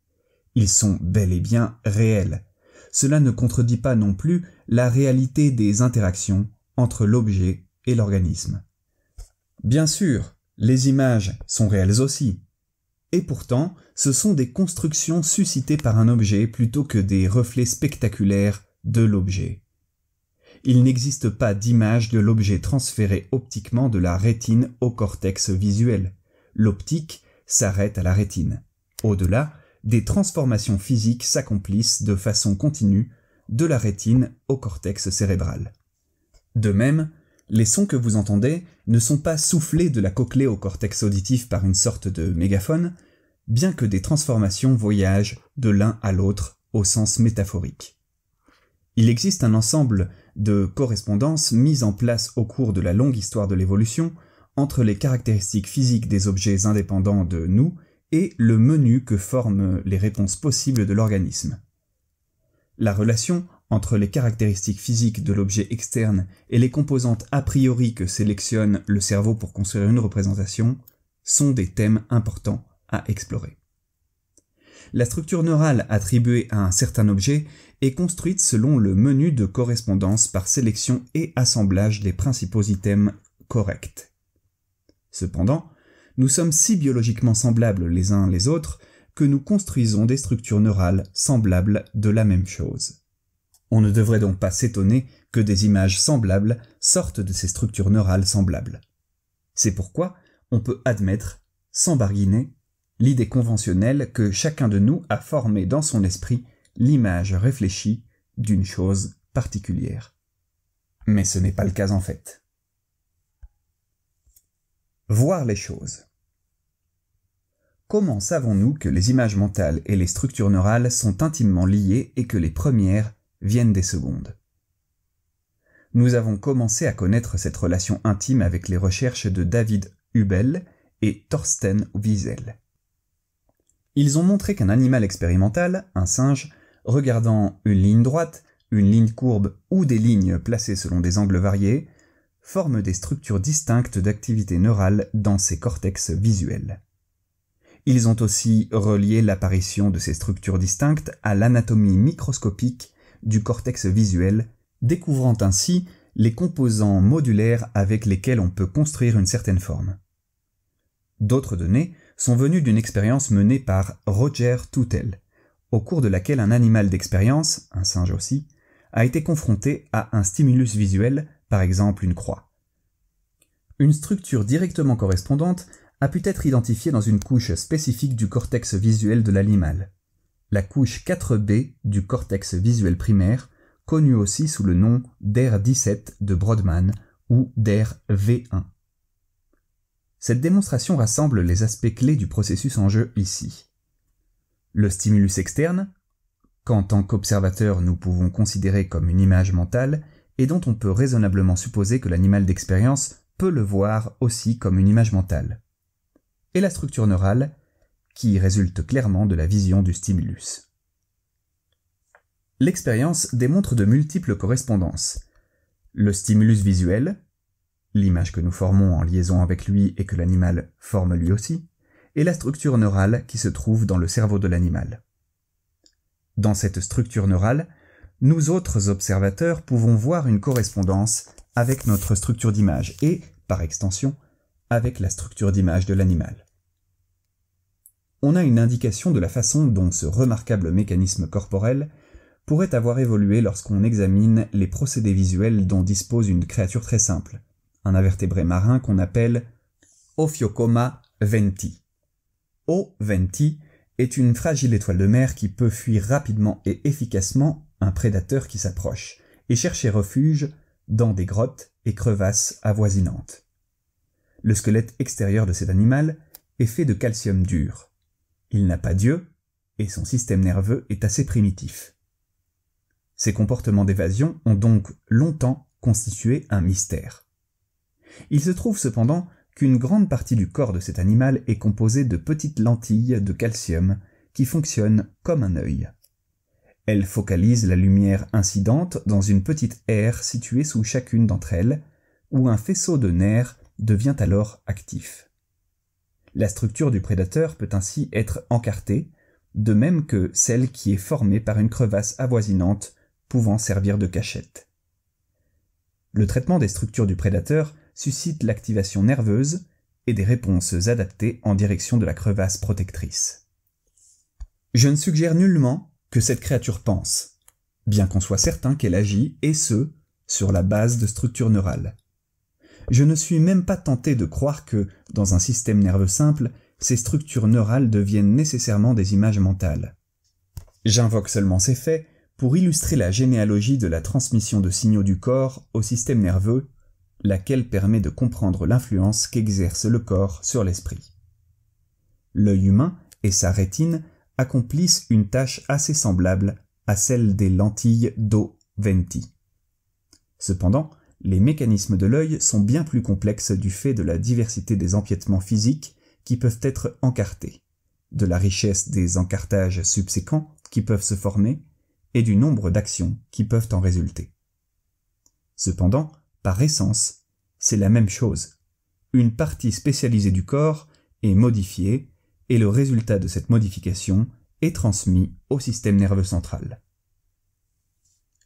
Ils sont bel et bien réels. Cela ne contredit pas non plus la réalité des interactions entre l'objet et l'organisme. Bien sûr, les images sont réelles aussi. Et pourtant, ce sont des constructions suscitées par un objet plutôt que des reflets spectaculaires de l'objet. Il n'existe pas d'image de l'objet transférée optiquement de la rétine au cortex visuel. L'optique s'arrête à la rétine. Au-delà, des transformations physiques s'accomplissent de façon continue de la rétine au cortex cérébral. De même, les sons que vous entendez ne sont pas soufflés de la cochlée au cortex auditif par une sorte de mégaphone, bien que des transformations voyagent de l'un à l'autre au sens métaphorique. Il existe un ensemble de correspondances mises en place au cours de la longue histoire de l'évolution entre les caractéristiques physiques des objets indépendants de nous et le menu que forment les réponses possibles de l'organisme. La relation entre les caractéristiques physiques de l'objet externe et les composantes a priori que sélectionne le cerveau pour construire une représentation sont des thèmes importants à explorer. La structure neurale attribuée à un certain objet est construite selon le menu de correspondance par sélection et assemblage des principaux items corrects. Cependant, nous sommes si biologiquement semblables les uns les autres que nous construisons des structures neurales semblables de la même chose. On ne devrait donc pas s'étonner que des images semblables sortent de ces structures neurales semblables. C'est pourquoi on peut admettre, sans barguiner, l'idée conventionnelle que chacun de nous a formé dans son esprit l'image réfléchie d'une chose particulière. Mais ce n'est pas le cas en fait. Voir les choses. Comment savons-nous que les images mentales et les structures neurales sont intimement liées et que les premières viennent des secondes? Nous avons commencé à connaître cette relation intime avec les recherches de David Hubel et Thorsten Wiesel. Ils ont montré qu'un animal expérimental, un singe, regardant une ligne droite, une ligne courbe ou des lignes placées selon des angles variés, forme des structures distinctes d'activité neurale dans ses cortex visuels. Ils ont aussi relié l'apparition de ces structures distinctes à l'anatomie microscopique du cortex visuel, découvrant ainsi les composants modulaires avec lesquels on peut construire une certaine forme. D'autres données sont venues d'une expérience menée par Roger Tuttle, au cours de laquelle un animal d'expérience, un singe aussi, a été confronté à un stimulus visuel, par exemple une croix. Une structure directement correspondante a pu être identifiée dans une couche spécifique du cortex visuel de l'animal, la couche 4B du cortex visuel primaire, connue aussi sous le nom d'ER17 de Brodmann ou d'ER-V1. Cette démonstration rassemble les aspects clés du processus en jeu ici. Le stimulus externe, qu'en tant qu'observateur nous pouvons considérer comme une image mentale et dont on peut raisonnablement supposer que l'animal d'expérience peut le voir aussi comme une image mentale. Et la structure neurale, qui résulte clairement de la vision du stimulus. L'expérience démontre de multiples correspondances. Le stimulus visuel, l'image que nous formons en liaison avec lui et que l'animal forme lui aussi, et la structure neurale qui se trouve dans le cerveau de l'animal. Dans cette structure neurale, nous autres observateurs pouvons voir une correspondance avec notre structure d'image et, par extension, avec la structure d'image de l'animal. On a une indication de la façon dont ce remarquable mécanisme corporel pourrait avoir évolué lorsqu'on examine les procédés visuels dont dispose une créature très simple, un invertébré marin qu'on appelle Ophiocoma venti. O venti est une fragile étoile de mer qui peut fuir rapidement et efficacement un prédateur qui s'approche et chercher refuge dans des grottes et crevasses avoisinantes. Le squelette extérieur de cet animal est fait de calcium dur. Il n'a pas d'yeux et son système nerveux est assez primitif. Ses comportements d'évasion ont donc longtemps constitué un mystère. Il se trouve cependant qu'une grande partie du corps de cet animal est composée de petites lentilles de calcium qui fonctionnent comme un œil. Elles focalisent la lumière incidente dans une petite aire située sous chacune d'entre elles, où un faisceau de nerfs devient alors actif. La structure du prédateur peut ainsi être encartée, de même que celle qui est formée par une crevasse avoisinante pouvant servir de cachette. Le traitement des structures du prédateur suscite l'activation nerveuse et des réponses adaptées en direction de la crevasse protectrice. Je ne suggère nullement que cette créature pense, bien qu'on soit certain qu'elle agit, et ce, sur la base de structures neurales. Je ne suis même pas tenté de croire que, dans un système nerveux simple, ces structures neurales deviennent nécessairement des images mentales. J'invoque seulement ces faits pour illustrer la généalogie de la transmission de signaux du corps au système nerveux, laquelle permet de comprendre l'influence qu'exerce le corps sur l'esprit. L'œil humain et sa rétine accomplissent une tâche assez semblable à celle des lentilles d'O venti. Cependant, les mécanismes de l'œil sont bien plus complexes du fait de la diversité des empiètements physiques qui peuvent être encartés, de la richesse des encartages subséquents qui peuvent se former et du nombre d'actions qui peuvent en résulter. Cependant, par essence, c'est la même chose. Une partie spécialisée du corps est modifiée et le résultat de cette modification est transmis au système nerveux central.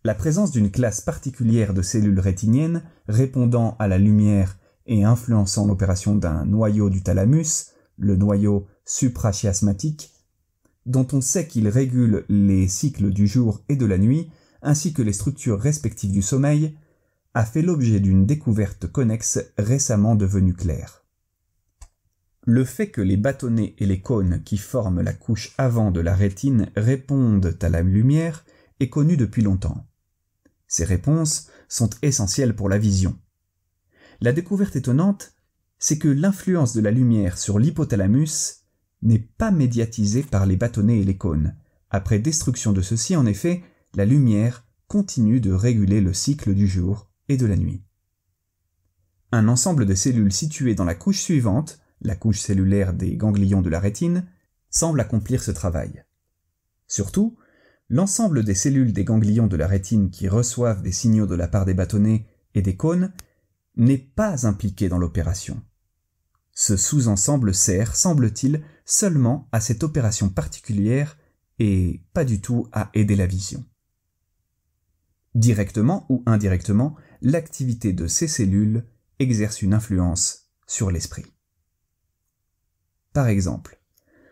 La présence d'une classe particulière de cellules rétiniennes répondant à la lumière et influençant l'opération d'un noyau du thalamus, le noyau suprachiasmatique, dont on sait qu'il régule les cycles du jour et de la nuit, ainsi que les structures respectives du sommeil, a fait l'objet d'une découverte connexe récemment devenue claire. Le fait que les bâtonnets et les cônes qui forment la couche avant de la rétine répondent à la lumière est connu depuis longtemps. Ces réponses sont essentielles pour la vision. La découverte étonnante, c'est que l'influence de la lumière sur l'hypothalamus n'est pas médiatisée par les bâtonnets et les cônes. Après destruction de ceux-ci, en effet, la lumière continue de réguler le cycle du jour et de la nuit. Un ensemble de cellules situées dans la couche suivante, la couche cellulaire des ganglions de la rétine, semble accomplir ce travail. Surtout, l'ensemble des cellules des ganglions de la rétine qui reçoivent des signaux de la part des bâtonnets et des cônes n'est pas impliqué dans l'opération. Ce sous-ensemble sert, semble-t-il, seulement à cette opération particulière et pas du tout à aider la vision. Directement ou indirectement, l'activité de ces cellules exerce une influence sur l'esprit. Par exemple,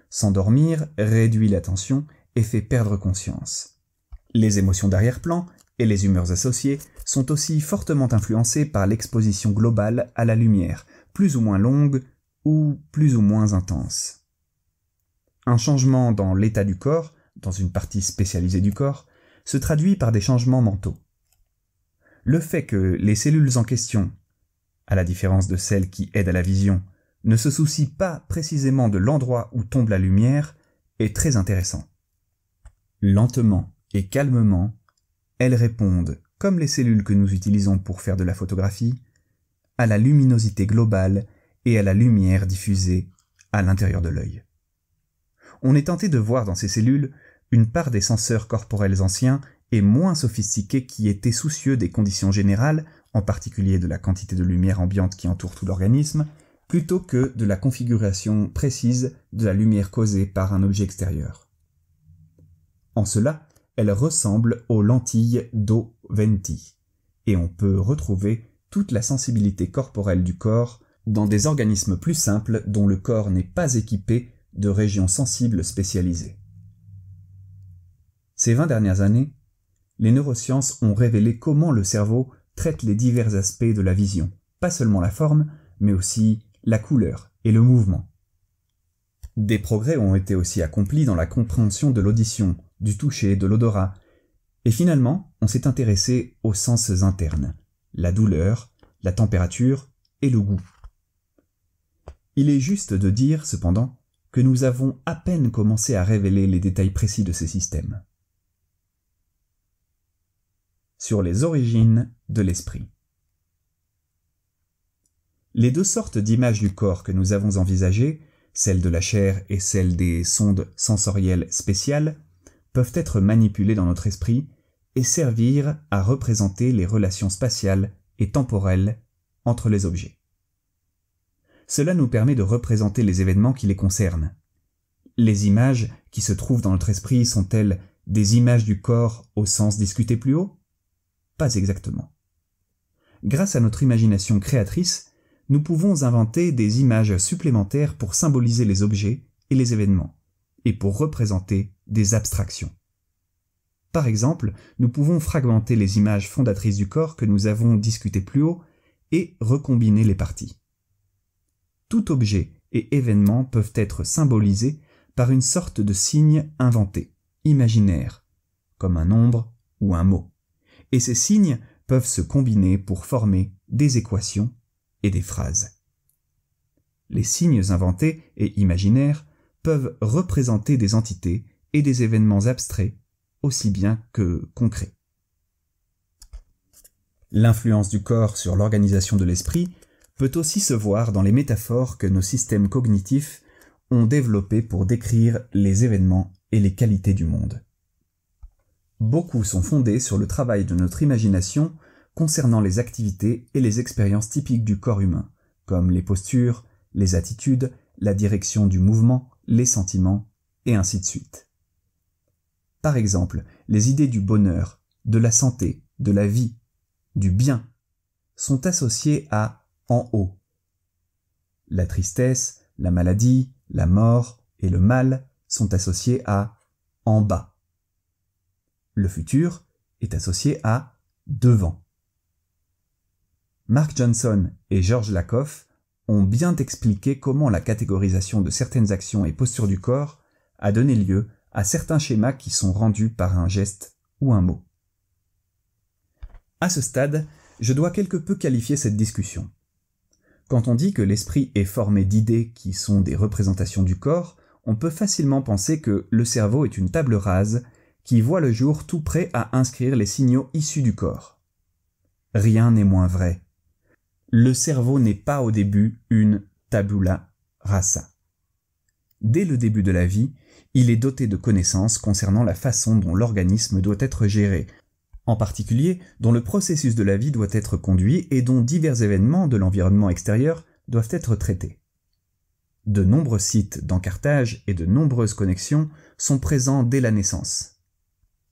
s'endormir réduit l'attention et fait perdre conscience. Les émotions d'arrière-plan et les humeurs associées sont aussi fortement influencées par l'exposition globale à la lumière, plus ou moins longue ou plus ou moins intense. Un changement dans l'état du corps, dans une partie spécialisée du corps, se traduit par des changements mentaux. Le fait que les cellules en question, à la différence de celles qui aident à la vision, ne se soucient pas précisément de l'endroit où tombe la lumière est très intéressant. Lentement et calmement, elles répondent, comme les cellules que nous utilisons pour faire de la photographie, à la luminosité globale et à la lumière diffusée à l'intérieur de l'œil. On est tenté de voir dans ces cellules une part des senseurs corporels anciens et moins sophistiqués qui étaient soucieux des conditions générales, en particulier de la quantité de lumière ambiante qui entoure tout l'organisme, plutôt que de la configuration précise de la lumière causée par un objet extérieur. En cela, elles ressemblent aux lentilles d'O Venti, et on peut retrouver toute la sensibilité corporelle du corps dans des organismes plus simples dont le corps n'est pas équipé de régions sensibles spécialisées. Ces 20 dernières années, les neurosciences ont révélé comment le cerveau traite les divers aspects de la vision, pas seulement la forme, mais aussi la couleur et le mouvement. Des progrès ont été aussi accomplis dans la compréhension de l'audition, du toucher, de l'odorat, et finalement, on s'est intéressé aux sens internes, la douleur, la température et le goût. Il est juste de dire, cependant, que nous avons à peine commencé à révéler les détails précis de ces systèmes. Sur les origines de l'esprit. Les deux sortes d'images du corps que nous avons envisagées, celle de la chair et celle des sondes sensorielles spéciales, peuvent être manipulées dans notre esprit et servir à représenter les relations spatiales et temporelles entre les objets. Cela nous permet de représenter les événements qui les concernent. Les images qui se trouvent dans notre esprit sont-elles des images du corps au sens discuté plus haut ? Pas exactement. Grâce à notre imagination créatrice, nous pouvons inventer des images supplémentaires pour symboliser les objets et les événements, et pour représenter des abstractions. Par exemple, nous pouvons fragmenter les images fondatrices du corps que nous avons discutées plus haut et recombiner les parties. Tout objet et événement peuvent être symbolisés par une sorte de signe inventé, imaginaire, comme un nombre ou un mot. Et ces signes peuvent se combiner pour former des équations et des phrases. Les signes inventés et imaginaires peuvent représenter des entités et des événements abstraits aussi bien que concrets. L'influence du corps sur l'organisation de l'esprit peut aussi se voir dans les métaphores que nos systèmes cognitifs ont développées pour décrire les événements et les qualités du monde. Beaucoup sont fondés sur le travail de notre imagination concernant les activités et les expériences typiques du corps humain, comme les postures, les attitudes, la direction du mouvement, les sentiments, et ainsi de suite. Par exemple, les idées du bonheur, de la santé, de la vie, du bien, sont associées à « en haut ». La tristesse, la maladie, la mort et le mal sont associés à « en bas ». Le futur est associé à « devant ». Mark Johnson et George Lakoff ont bien expliqué comment la catégorisation de certaines actions et postures du corps a donné lieu à certains schémas qui sont rendus par un geste ou un mot. À ce stade, je dois quelque peu qualifier cette discussion. Quand on dit que l'esprit est formé d'idées qui sont des représentations du corps, on peut facilement penser que le cerveau est une table rase qui voit le jour tout prêt à inscrire les signaux issus du corps. Rien n'est moins vrai. Le cerveau n'est pas au début une tabula rasa. dès le début de la vie, il est doté de connaissances concernant la façon dont l'organisme doit être géré, en particulier dont le processus de la vie doit être conduit et dont divers événements de l'environnement extérieur doivent être traités. De nombreux sites d'encartage et de nombreuses connexions sont présents dès la naissance.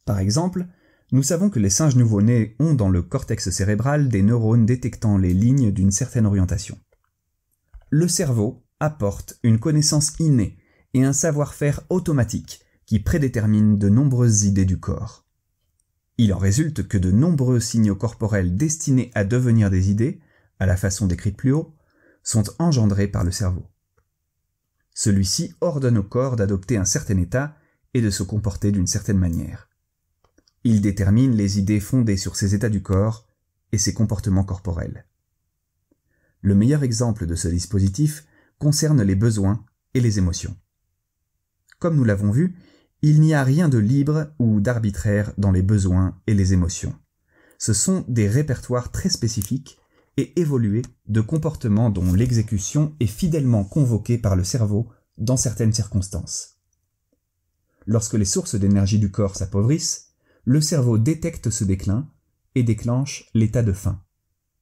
Par exemple, nous savons que les singes nouveau-nés ont dans le cortex cérébral des neurones détectant les lignes d'une certaine orientation. Le cerveau apporte une connaissance innée et un savoir-faire automatique qui prédétermine de nombreuses idées du corps. Il en résulte que de nombreux signaux corporels destinés à devenir des idées, à la façon décrite plus haut, sont engendrés par le cerveau. Celui-ci ordonne au corps d'adopter un certain état et de se comporter d'une certaine manière. Il détermine les idées fondées sur ces états du corps et ses comportements corporels. Le meilleur exemple de ce dispositif concerne les besoins et les émotions. Comme nous l'avons vu, il n'y a rien de libre ou d'arbitraire dans les besoins et les émotions. Ce sont des répertoires très spécifiques et évolués de comportements dont l'exécution est fidèlement convoquée par le cerveau dans certaines circonstances. Lorsque les sources d'énergie du corps s'appauvrissent, le cerveau détecte ce déclin et déclenche l'état de faim,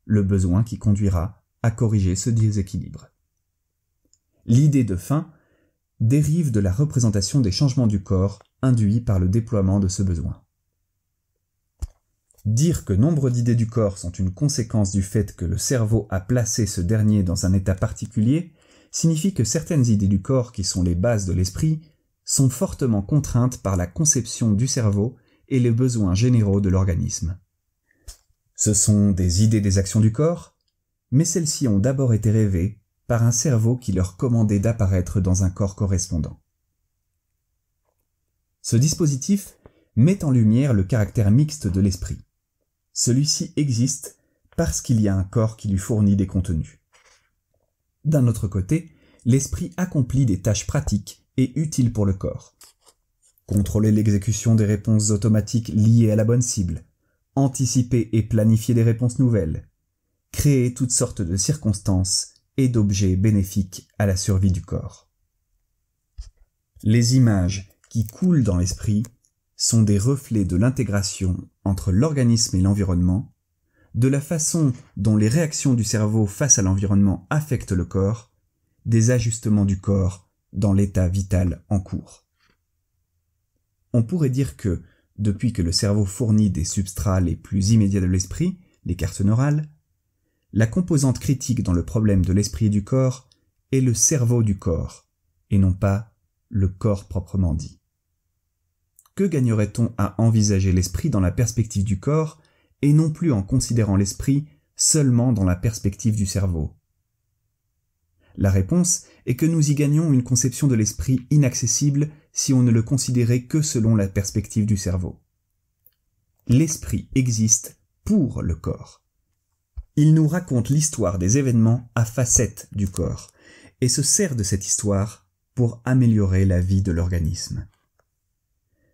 le besoin qui conduira à corriger ce déséquilibre. L'idée de faim dérive de la représentation des changements du corps induits par le déploiement de ce besoin. Dire que nombre d'idées du corps sont une conséquence du fait que le cerveau a placé ce dernier dans un état particulier signifie que certaines idées du corps qui sont les bases de l'esprit sont fortement contraintes par la conception du cerveau et les besoins généraux de l'organisme. Ce sont des idées des actions du corps, mais celles-ci ont d'abord été rêvées par un cerveau qui leur commandait d'apparaître dans un corps correspondant. Ce dispositif met en lumière le caractère mixte de l'esprit. Celui-ci existe parce qu'il y a un corps qui lui fournit des contenus. D'un autre côté, l'esprit accomplit des tâches pratiques et utiles pour le corps. Contrôler l'exécution des réponses automatiques liées à la bonne cible, anticiper et planifier des réponses nouvelles, créer toutes sortes de circonstances et d'objets bénéfiques à la survie du corps. Les images qui coulent dans l'esprit sont des reflets de l'intégration entre l'organisme et l'environnement, de la façon dont les réactions du cerveau face à l'environnement affectent le corps, des ajustements du corps dans l'état vital en cours. On pourrait dire que, depuis que le cerveau fournit des substrats les plus immédiats de l'esprit, les cartes neurales, la composante critique dans le problème de l'esprit et du corps est le cerveau du corps, et non pas le corps proprement dit. Que gagnerait-on à envisager l'esprit dans la perspective du corps et non plus en considérant l'esprit seulement dans la perspective du cerveau? La réponse est que nous y gagnons une conception de l'esprit inaccessible si on ne le considérait que selon la perspective du cerveau. L'esprit existe pour le corps. Il nous raconte l'histoire des événements à facettes du corps et se sert de cette histoire pour améliorer la vie de l'organisme.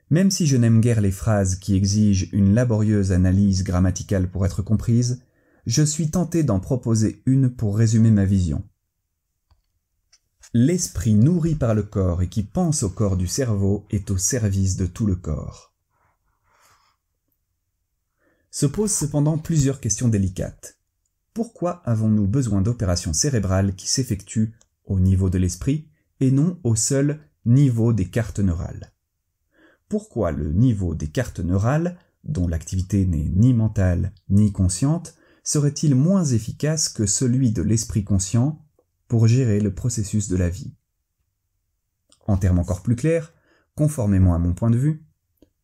Même si je n'aime guère les phrases qui exigent une laborieuse analyse grammaticale pour être comprises, je suis tenté d'en proposer une pour résumer ma vision. L'esprit nourri par le corps et qui pense au corps du cerveau est au service de tout le corps. Se posent cependant plusieurs questions délicates. Pourquoi avons-nous besoin d'opérations cérébrales qui s'effectuent au niveau de l'esprit et non au seul niveau des cartes neurales? Pourquoi le niveau des cartes neurales, dont l'activité n'est ni mentale ni consciente, serait-il moins efficace que celui de l'esprit conscient pour gérer le processus de la vie? En termes encore plus clairs, conformément à mon point de vue,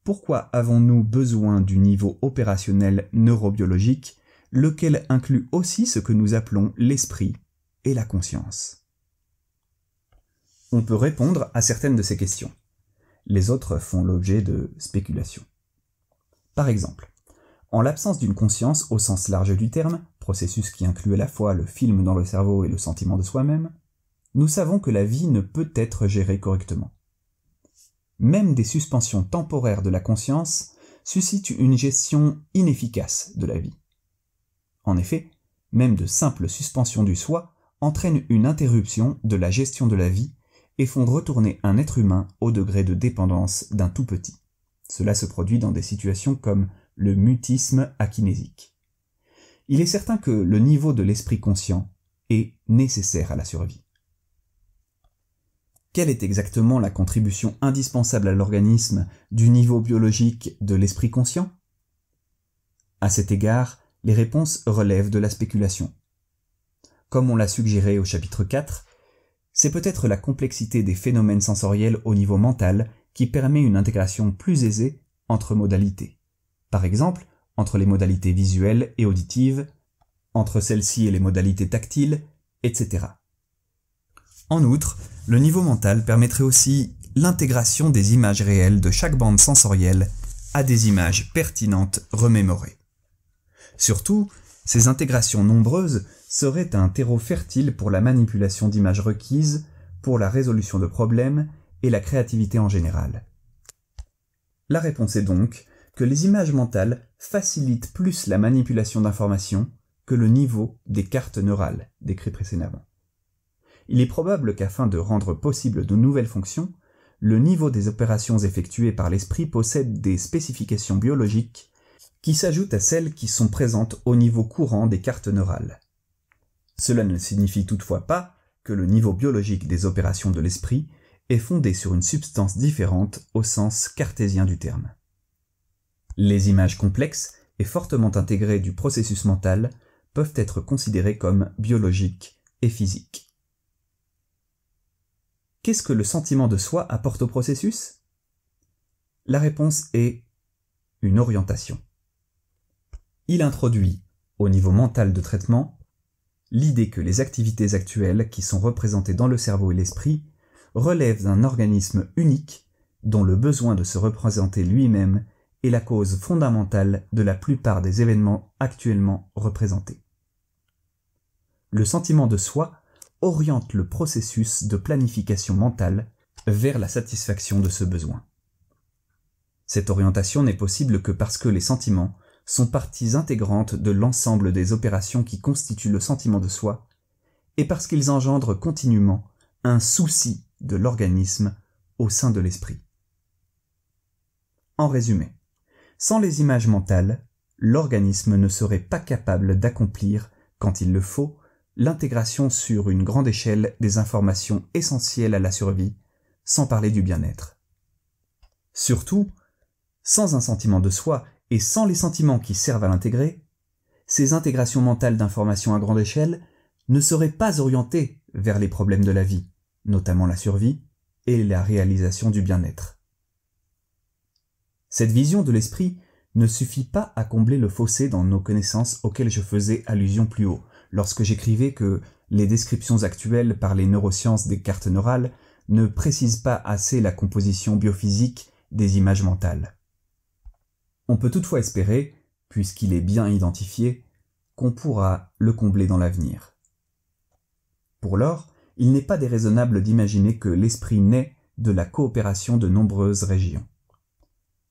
pourquoi avons-nous besoin du niveau opérationnel neurobiologique, lequel inclut aussi ce que nous appelons l'esprit et la conscience? On peut répondre à certaines de ces questions. Les autres font l'objet de spéculations. Par exemple, en l'absence d'une conscience au sens large du terme, processus qui inclut à la fois le film dans le cerveau et le sentiment de soi-même, nous savons que la vie ne peut être gérée correctement. Même des suspensions temporaires de la conscience suscitent une gestion inefficace de la vie. En effet, même de simples suspensions du soi entraînent une interruption de la gestion de la vie et font retourner un être humain au degré de dépendance d'un tout petit. Cela se produit dans des situations comme le mutisme akinésique. Il est certain que le niveau de l'esprit conscient est nécessaire à la survie. Quelle est exactement la contribution indispensable à l'organisme du niveau biologique de l'esprit conscient ? À cet égard, les réponses relèvent de la spéculation. Comme on l'a suggéré au chapitre 4, c'est peut-être la complexité des phénomènes sensoriels au niveau mental qui permet une intégration plus aisée entre modalités. Par exemple, entre les modalités visuelles et auditives, entre celles-ci et les modalités tactiles, etc. En outre, le niveau mental permettrait aussi l'intégration des images réelles de chaque bande sensorielle à des images pertinentes remémorées. Surtout, ces intégrations nombreuses seraient un terreau fertile pour la manipulation d'images requises, pour la résolution de problèmes et la créativité en général. La réponse est donc que les images mentales facilitent plus la manipulation d'informations que le niveau des cartes neurales décrit précédemment. Il est probable qu'afin de rendre possible de nouvelles fonctions, le niveau des opérations effectuées par l'esprit possède des spécifications biologiques qui s'ajoutent à celles qui sont présentes au niveau courant des cartes neurales. Cela ne signifie toutefois pas que le niveau biologique des opérations de l'esprit est fondé sur une substance différente au sens cartésien du terme. Les images complexes et fortement intégrées du processus mental peuvent être considérées comme biologiques et physiques. Qu'est-ce que le sentiment de soi apporte au processus ? La réponse est une orientation. Il introduit, au niveau mental de traitement, l'idée que les activités actuelles qui sont représentées dans le cerveau et l'esprit relèvent d'un organisme unique dont le besoin de se représenter lui-même est la cause fondamentale de la plupart des événements actuellement représentés. Le sentiment de soi oriente le processus de planification mentale vers la satisfaction de ce besoin. Cette orientation n'est possible que parce que les sentiments sont parties intégrantes de l'ensemble des opérations qui constituent le sentiment de soi, et parce qu'ils engendrent continuellement un souci de l'organisme au sein de l'esprit. En résumé, sans les images mentales, l'organisme ne serait pas capable d'accomplir, quand il le faut, l'intégration sur une grande échelle des informations essentielles à la survie, sans parler du bien-être. Surtout, sans un sentiment de soi et sans les sentiments qui servent à l'intégrer, ces intégrations mentales d'informations à grande échelle ne seraient pas orientées vers les problèmes de la vie, notamment la survie et la réalisation du bien-être. Cette vision de l'esprit ne suffit pas à combler le fossé dans nos connaissances auxquelles je faisais allusion plus haut, lorsque j'écrivais que les descriptions actuelles par les neurosciences des cartes neurales ne précisent pas assez la composition biophysique des images mentales. On peut toutefois espérer, puisqu'il est bien identifié, qu'on pourra le combler dans l'avenir. Pour lors, il n'est pas déraisonnable d'imaginer que l'esprit naît de la coopération de nombreuses régions.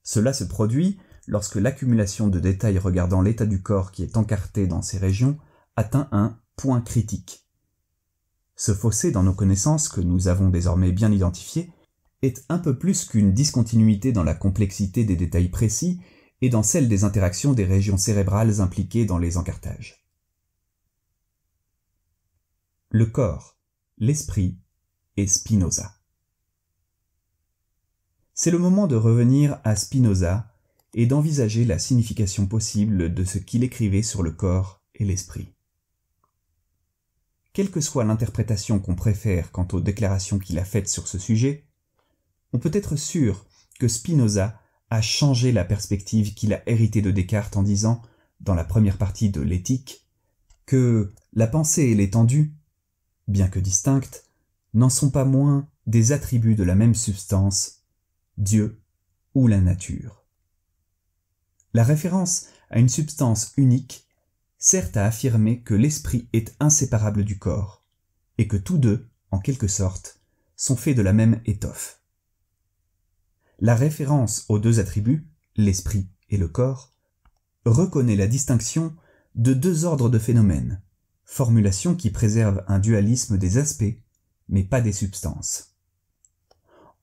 Cela se produit lorsque l'accumulation de détails regardant l'état du corps qui est encarté dans ces régions atteint un point critique. Ce fossé dans nos connaissances, que nous avons désormais bien identifié, est un peu plus qu'une discontinuité dans la complexité des détails précis et dans celle des interactions des régions cérébrales impliquées dans les encartages. Le corps, l'esprit et Spinoza. C'est le moment de revenir à Spinoza et d'envisager la signification possible de ce qu'il écrivait sur le corps et l'esprit. Quelle que soit l'interprétation qu'on préfère quant aux déclarations qu'il a faites sur ce sujet, on peut être sûr que Spinoza a changé la perspective qu'il a héritée de Descartes en disant, dans la première partie de l'Éthique, que la pensée et l'étendue, bien que distinctes, n'en sont pas moins des attributs de la même substance, Dieu ou la nature. La référence à une substance unique sert à affirmer que l'esprit est inséparable du corps, et que tous deux, en quelque sorte, sont faits de la même étoffe. La référence aux deux attributs, l'esprit et le corps, reconnaît la distinction de deux ordres de phénomènes, formulation qui préserve un dualisme des aspects, mais pas des substances.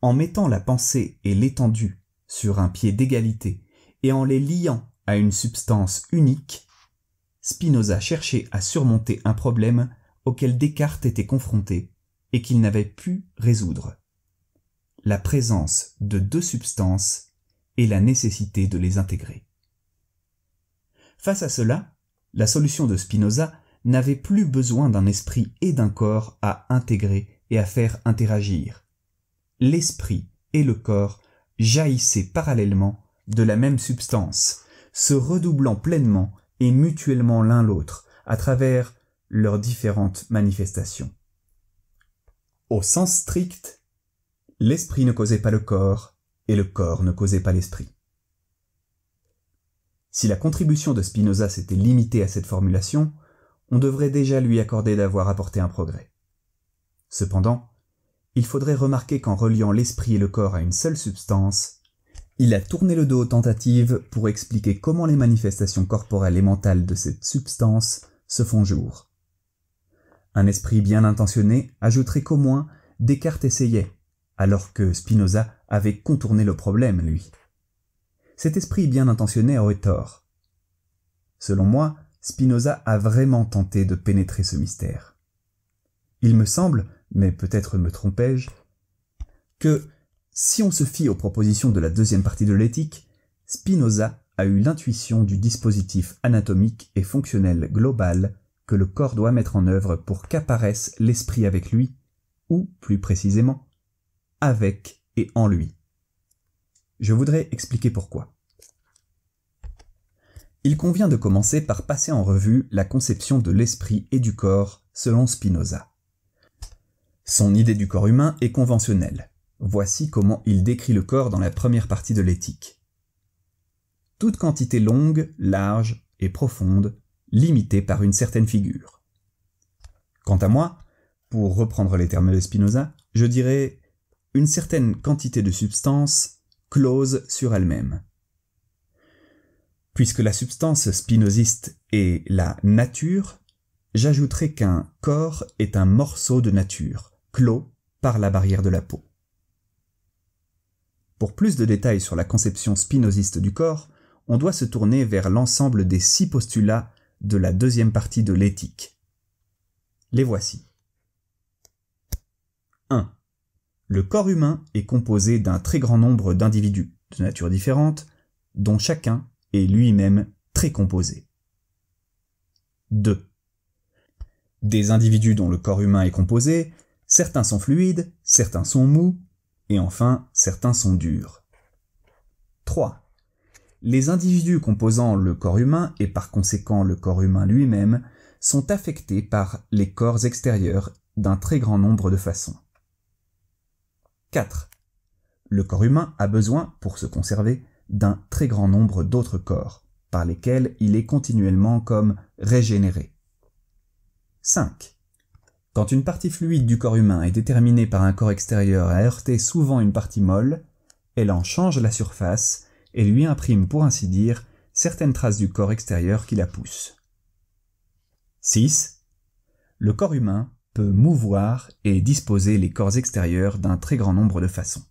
En mettant la pensée et l'étendue sur un pied d'égalité et en les liant à une substance unique, Spinoza cherchait à surmonter un problème auquel Descartes était confronté et qu'il n'avait pu résoudre: la présence de deux substances et la nécessité de les intégrer. Face à cela, la solution de Spinoza n'avait plus besoin d'un esprit et d'un corps à intégrer et à faire interagir. L'esprit et le corps jaillissaient parallèlement de la même substance, se redoublant pleinement et mutuellement l'un l'autre à travers leurs différentes manifestations. Au sens strict, l'esprit ne causait pas le corps et le corps ne causait pas l'esprit. Si la contribution de Spinoza s'était limitée à cette formulation, on devrait déjà lui accorder d'avoir apporté un progrès. Cependant, il faudrait remarquer qu'en reliant l'esprit et le corps à une seule substance, il a tourné le dos aux tentatives pour expliquer comment les manifestations corporelles et mentales de cette substance se font jour. Un esprit bien intentionné ajouterait qu'au moins Descartes essayait, alors que Spinoza avait contourné le problème, lui. Cet esprit bien intentionné aurait tort. Selon moi, Spinoza a vraiment tenté de pénétrer ce mystère. Il me semble, mais peut-être me trompais-je, que, si on se fie aux propositions de la deuxième partie de l'éthique, Spinoza a eu l'intuition du dispositif anatomique et fonctionnel global que le corps doit mettre en œuvre pour qu'apparaisse l'esprit avec lui, ou, plus précisément, avec et en lui. Je voudrais expliquer pourquoi. Il convient de commencer par passer en revue la conception de l'esprit et du corps selon Spinoza. Son idée du corps humain est conventionnelle. Voici comment il décrit le corps dans la première partie de l'éthique. Toute quantité longue, large et profonde, limitée par une certaine figure. Quant à moi, pour reprendre les termes de Spinoza, je dirais une certaine quantité de substance close sur elle-même. Puisque la substance spinoziste est la nature, j'ajouterai qu'un corps est un morceau de nature, clos par la barrière de la peau. Pour plus de détails sur la conception spinoziste du corps, on doit se tourner vers l'ensemble des 6 postulats de la deuxième partie de l'éthique. Les voici. 1. Le corps humain est composé d'un très grand nombre d'individus de nature différente, dont chacun est lui-même très composé. 2. Des individus dont le corps humain est composé, certains sont fluides, certains sont mous, et enfin certains sont durs. 3. Les individus composant le corps humain, et par conséquent le corps humain lui-même, sont affectés par les corps extérieurs d'un très grand nombre de façons. 4. Le corps humain a besoin, pour se conserver, d'un très grand nombre d'autres corps, par lesquels il est continuellement comme régénéré. 5. Quand une partie fluide du corps humain est déterminée par un corps extérieur à heurter souvent une partie molle, elle en change la surface et lui imprime, pour ainsi dire, certaines traces du corps extérieur qui la poussent. 6. Le corps humain peut mouvoir et disposer les corps extérieurs d'un très grand nombre de façons.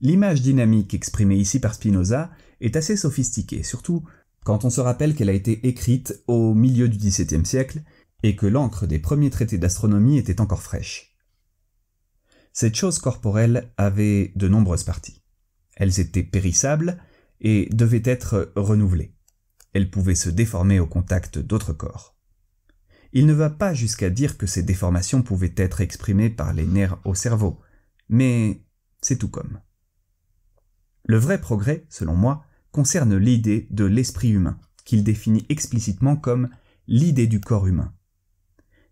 L'image dynamique exprimée ici par Spinoza est assez sophistiquée, surtout quand on se rappelle qu'elle a été écrite au milieu du XVIIe siècle et que l'encre des premiers traités d'astronomie était encore fraîche. Cette chose corporelle avait de nombreuses parties. Elles étaient périssables et devaient être renouvelées. Elles pouvaient se déformer au contact d'autres corps. Il ne va pas jusqu'à dire que ces déformations pouvaient être exprimées par les nerfs au cerveau, mais c'est tout comme. Le vrai progrès, selon moi, concerne l'idée de l'esprit humain, qu'il définit explicitement comme l'idée du corps humain.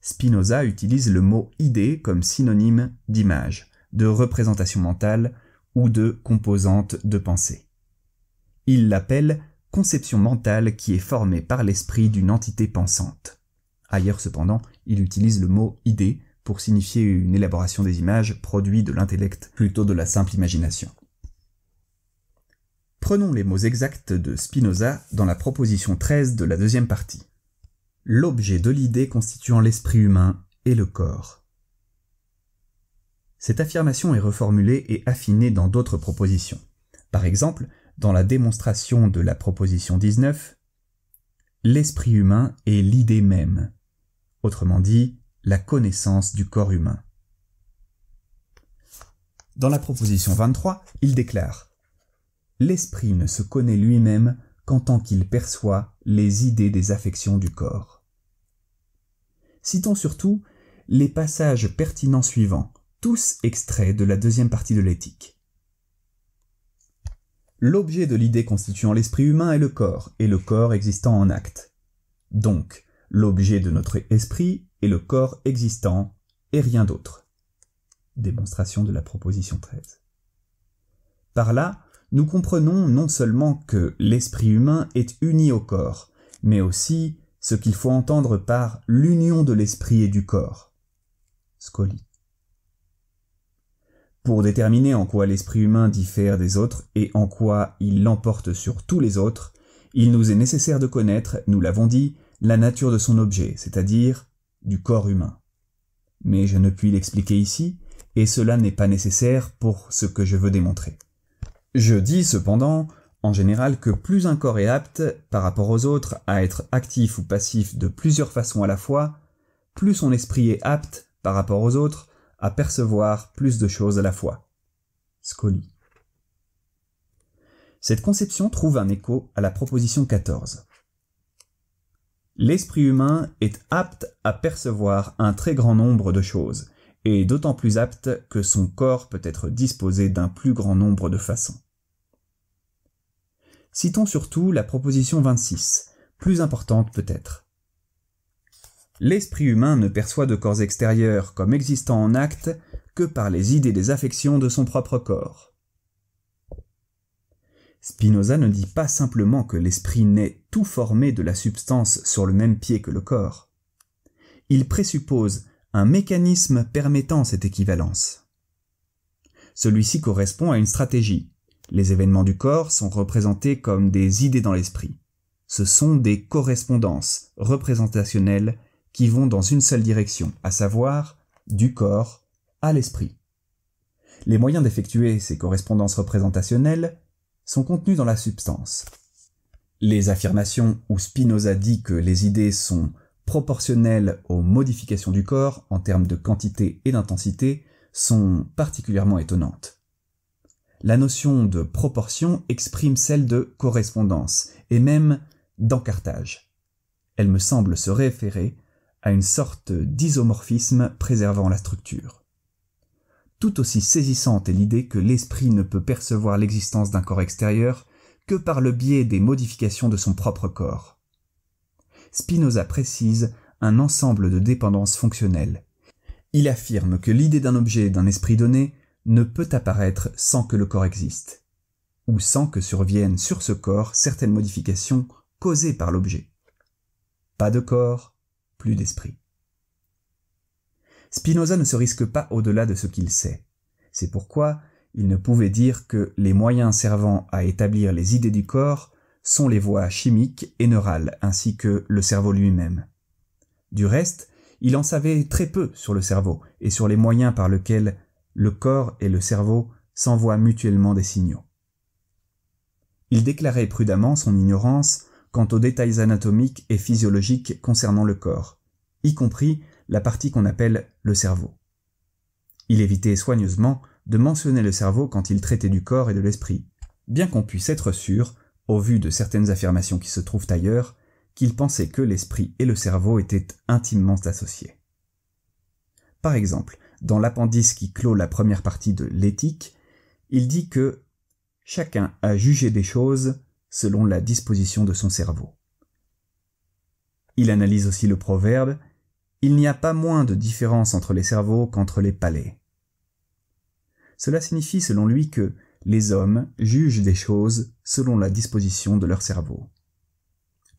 Spinoza utilise le mot « idée » comme synonyme d'image, de représentation mentale ou de composante de pensée. Il l'appelle « conception mentale qui est formée par l'esprit d'une entité pensante ». Ailleurs cependant, il utilise le mot « idée » pour signifier une élaboration des images produit de l'intellect plutôt de la simple imagination. Prenons les mots exacts de Spinoza dans la proposition 13 de la deuxième partie. L'objet de l'idée constituant l'esprit humain est le corps. Cette affirmation est reformulée et affinée dans d'autres propositions. Par exemple, dans la démonstration de la proposition 19, l'esprit humain est l'idée même, autrement dit, la connaissance du corps humain. Dans la proposition 23, il déclare « L'esprit ne se connaît lui-même qu'en tant qu'il perçoit les idées des affections du corps. » Citons surtout les passages pertinents suivants, tous extraits de la deuxième partie de l'éthique. L'objet de l'idée constituant l'esprit humain est le corps, et le corps existant en acte. Donc, l'objet de notre esprit est le corps existant et rien d'autre. Démonstration de la proposition 13. Par là, nous comprenons non seulement que l'esprit humain est uni au corps, mais aussi ce qu'il faut entendre par l'union de l'esprit et du corps. Scoli. Pour déterminer en quoi l'esprit humain diffère des autres et en quoi il l'emporte sur tous les autres, il nous est nécessaire de connaître, nous l'avons dit, la nature de son objet, c'est-à-dire du corps humain. Mais je ne puis l'expliquer ici, et cela n'est pas nécessaire pour ce que je veux démontrer. Je dis cependant, en général, que plus un corps est apte, par rapport aux autres, à être actif ou passif de plusieurs façons à la fois, plus son esprit est apte, par rapport aux autres, à percevoir plus de choses à la fois. Scoli. Cette conception trouve un écho à la proposition 14. L'esprit humain est apte à percevoir un très grand nombre de choses, et d'autant plus apte que son corps peut être disposé d'un plus grand nombre de façons. Citons surtout la proposition 26, plus importante peut-être. L'esprit humain ne perçoit de corps extérieurs comme existant en acte que par les idées des affections de son propre corps. Spinoza ne dit pas simplement que l'esprit naît tout formé de la substance sur le même pied que le corps. Il présuppose un mécanisme permettant cette équivalence. Celui-ci correspond à une stratégie. Les événements du corps sont représentés comme des idées dans l'esprit. Ce sont des correspondances représentationnelles qui vont dans une seule direction, à savoir du corps à l'esprit. Les moyens d'effectuer ces correspondances représentationnelles sont contenus dans la substance. Les affirmations où Spinoza dit que les idées sont proportionnelles aux modifications du corps en termes de quantité et d'intensité sont particulièrement étonnantes. La notion de proportion exprime celle de correspondance et même d'encartage. Elle me semble se référer à une sorte d'isomorphisme préservant la structure. Tout aussi saisissante est l'idée que l'esprit ne peut percevoir l'existence d'un corps extérieur que par le biais des modifications de son propre corps. Spinoza précise un ensemble de dépendances fonctionnelles. Il affirme que l'idée d'un objet d'un esprit donné ne peut apparaître sans que le corps existe, ou sans que surviennent sur ce corps certaines modifications causées par l'objet. Pas de corps, plus d'esprit. Spinoza ne se risque pas au-delà de ce qu'il sait. C'est pourquoi il ne pouvait dire que les moyens servant à établir les idées du corps sont les voies chimiques et neurales, ainsi que le cerveau lui-même. Du reste, il en savait très peu sur le cerveau et sur les moyens par lesquels le corps et le cerveau s'envoient mutuellement des signaux. Il déclarait prudemment son ignorance quant aux détails anatomiques et physiologiques concernant le corps, y compris la partie qu'on appelle le cerveau. Il évitait soigneusement de mentionner le cerveau quand il traitait du corps et de l'esprit, bien qu'on puisse être sûr, au vu de certaines affirmations qui se trouvent ailleurs, qu'il pensait que l'esprit et le cerveau étaient intimement associés. Par exemple, dans l'appendice qui clôt la première partie de l'éthique, il dit que chacun a jugé des choses selon la disposition de son cerveau. Il analyse aussi le proverbe « Il n'y a pas moins de différence entre les cerveaux qu'entre les palais ». Cela signifie selon lui que les hommes jugent des choses selon la disposition de leur cerveau.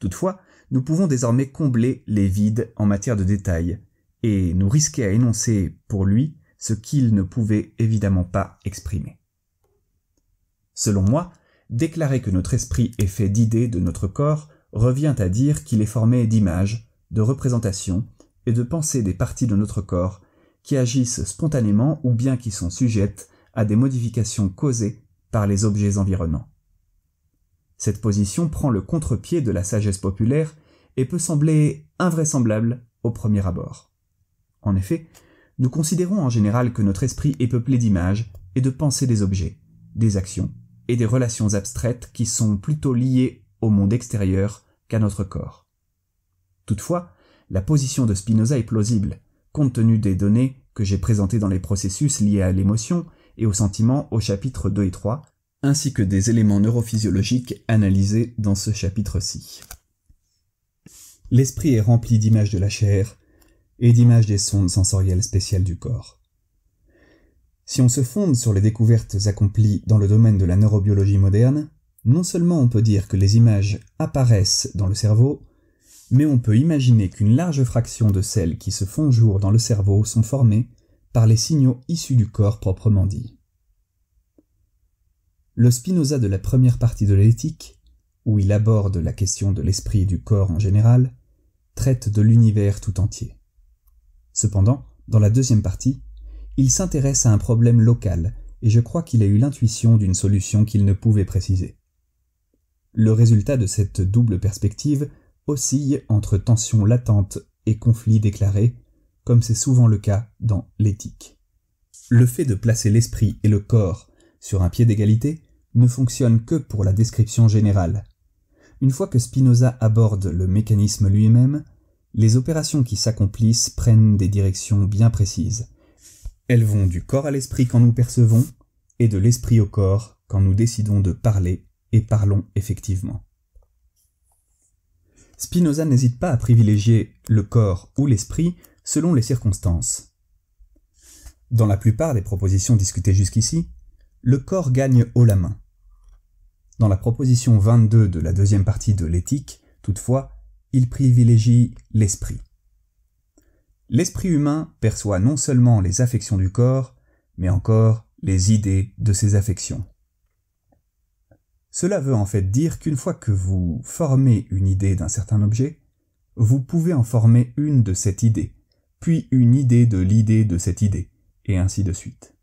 Toutefois, nous pouvons désormais combler les vides en matière de détails et nous risquer à énoncer pour lui ce qu'il ne pouvait évidemment pas exprimer. Selon moi, déclarer que notre esprit est fait d'idées de notre corps revient à dire qu'il est formé d'images, de représentations et de pensées des parties de notre corps qui agissent spontanément ou bien qui sont sujettes à des modifications causées par les objets environnants. Cette position prend le contre-pied de la sagesse populaire et peut sembler invraisemblable au premier abord. En effet, nous considérons en général que notre esprit est peuplé d'images et de pensées des objets, des actions et des relations abstraites qui sont plutôt liées au monde extérieur qu'à notre corps. Toutefois, la position de Spinoza est plausible, compte tenu des données que j'ai présentées dans les processus liés à l'émotion et au sentiment au chapitres 2 et 3, ainsi que des éléments neurophysiologiques analysés dans ce chapitre-ci. L'esprit est rempli d'images de la chair et d'images des sondes sensorielles spéciales du corps. Si on se fonde sur les découvertes accomplies dans le domaine de la neurobiologie moderne, non seulement on peut dire que les images apparaissent dans le cerveau, mais on peut imaginer qu'une large fraction de celles qui se font jour dans le cerveau sont formées par les signaux issus du corps proprement dit. Le Spinoza de la première partie de l'Éthique, où il aborde la question de l'esprit et du corps en général, traite de l'univers tout entier. Cependant, dans la deuxième partie, il s'intéresse à un problème local, et je crois qu'il a eu l'intuition d'une solution qu'il ne pouvait préciser. Le résultat de cette double perspective oscille entre tension latente et conflit déclaré, comme c'est souvent le cas dans l'éthique. Le fait de placer l'esprit et le corps sur un pied d'égalité ne fonctionne que pour la description générale. Une fois que Spinoza aborde le mécanisme lui-même, les opérations qui s'accomplissent prennent des directions bien précises. Elles vont du corps à l'esprit quand nous percevons, et de l'esprit au corps quand nous décidons de parler et parlons effectivement. Spinoza n'hésite pas à privilégier le corps ou l'esprit selon les circonstances. Dans la plupart des propositions discutées jusqu'ici, le corps gagne haut la main. Dans la proposition 22 de la deuxième partie de l'éthique, toutefois, il privilégie l'esprit. L'esprit humain perçoit non seulement les affections du corps, mais encore les idées de ces affections. Cela veut en fait dire qu'une fois que vous formez une idée d'un certain objet, vous pouvez en former une de cette idée, puis une idée de cette idée, et ainsi de suite.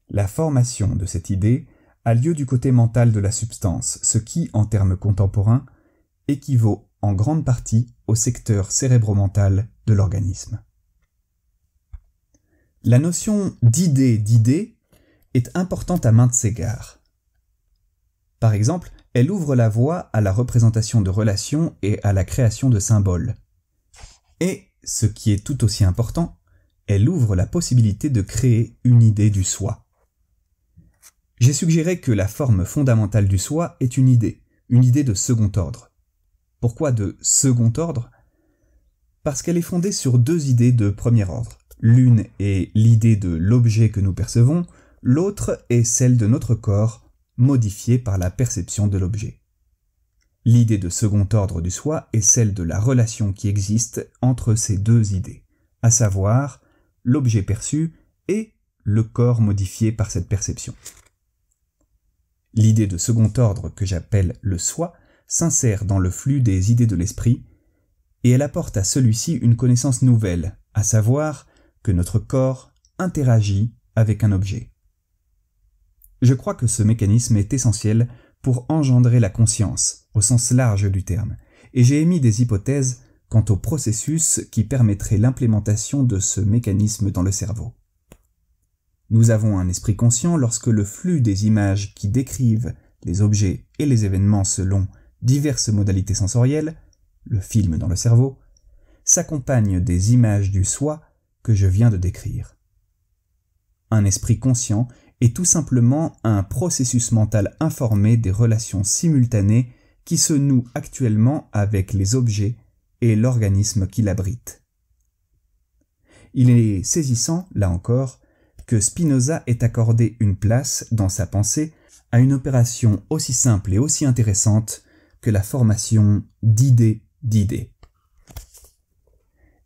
La formation de cette idée a lieu du côté mental de la substance, ce qui, en termes contemporains, équivaut en grande partie au secteur cérébromental de l'organisme. La notion d'idée est importante à maintes égards. Par exemple, elle ouvre la voie à la représentation de relations et à la création de symboles. Et, ce qui est tout aussi important, elle ouvre la possibilité de créer une idée du soi. J'ai suggéré que la forme fondamentale du soi est une idée de second ordre. Pourquoi de second ordre ? Parce qu'elle est fondée sur deux idées de premier ordre. L'une est l'idée de l'objet que nous percevons, l'autre est celle de notre corps, modifiée par la perception de l'objet. L'idée de second ordre du soi est celle de la relation qui existe entre ces deux idées, à savoir l'objet perçu et le corps modifié par cette perception. L'idée de second ordre que j'appelle le soi s'insère dans le flux des idées de l'esprit, et elle apporte à celui-ci une connaissance nouvelle, à savoir que notre corps interagit avec un objet. Je crois que ce mécanisme est essentiel pour engendrer la conscience, au sens large du terme, et j'ai émis des hypothèses quant au processus qui permettrait l'implémentation de ce mécanisme dans le cerveau. Nous avons un esprit conscient lorsque le flux des images qui décrivent les objets et les événements selon diverses modalités sensorielles, le film dans le cerveau, s'accompagne des images du soi que je viens de décrire. Un esprit conscient est tout simplement un processus mental informé des relations simultanées qui se nouent actuellement avec les objets et l'organisme qui l'abrite. Il est saisissant, là encore, que Spinoza ait accordé une place dans sa pensée à une opération aussi simple et aussi intéressante que la formation d'idées d'idées.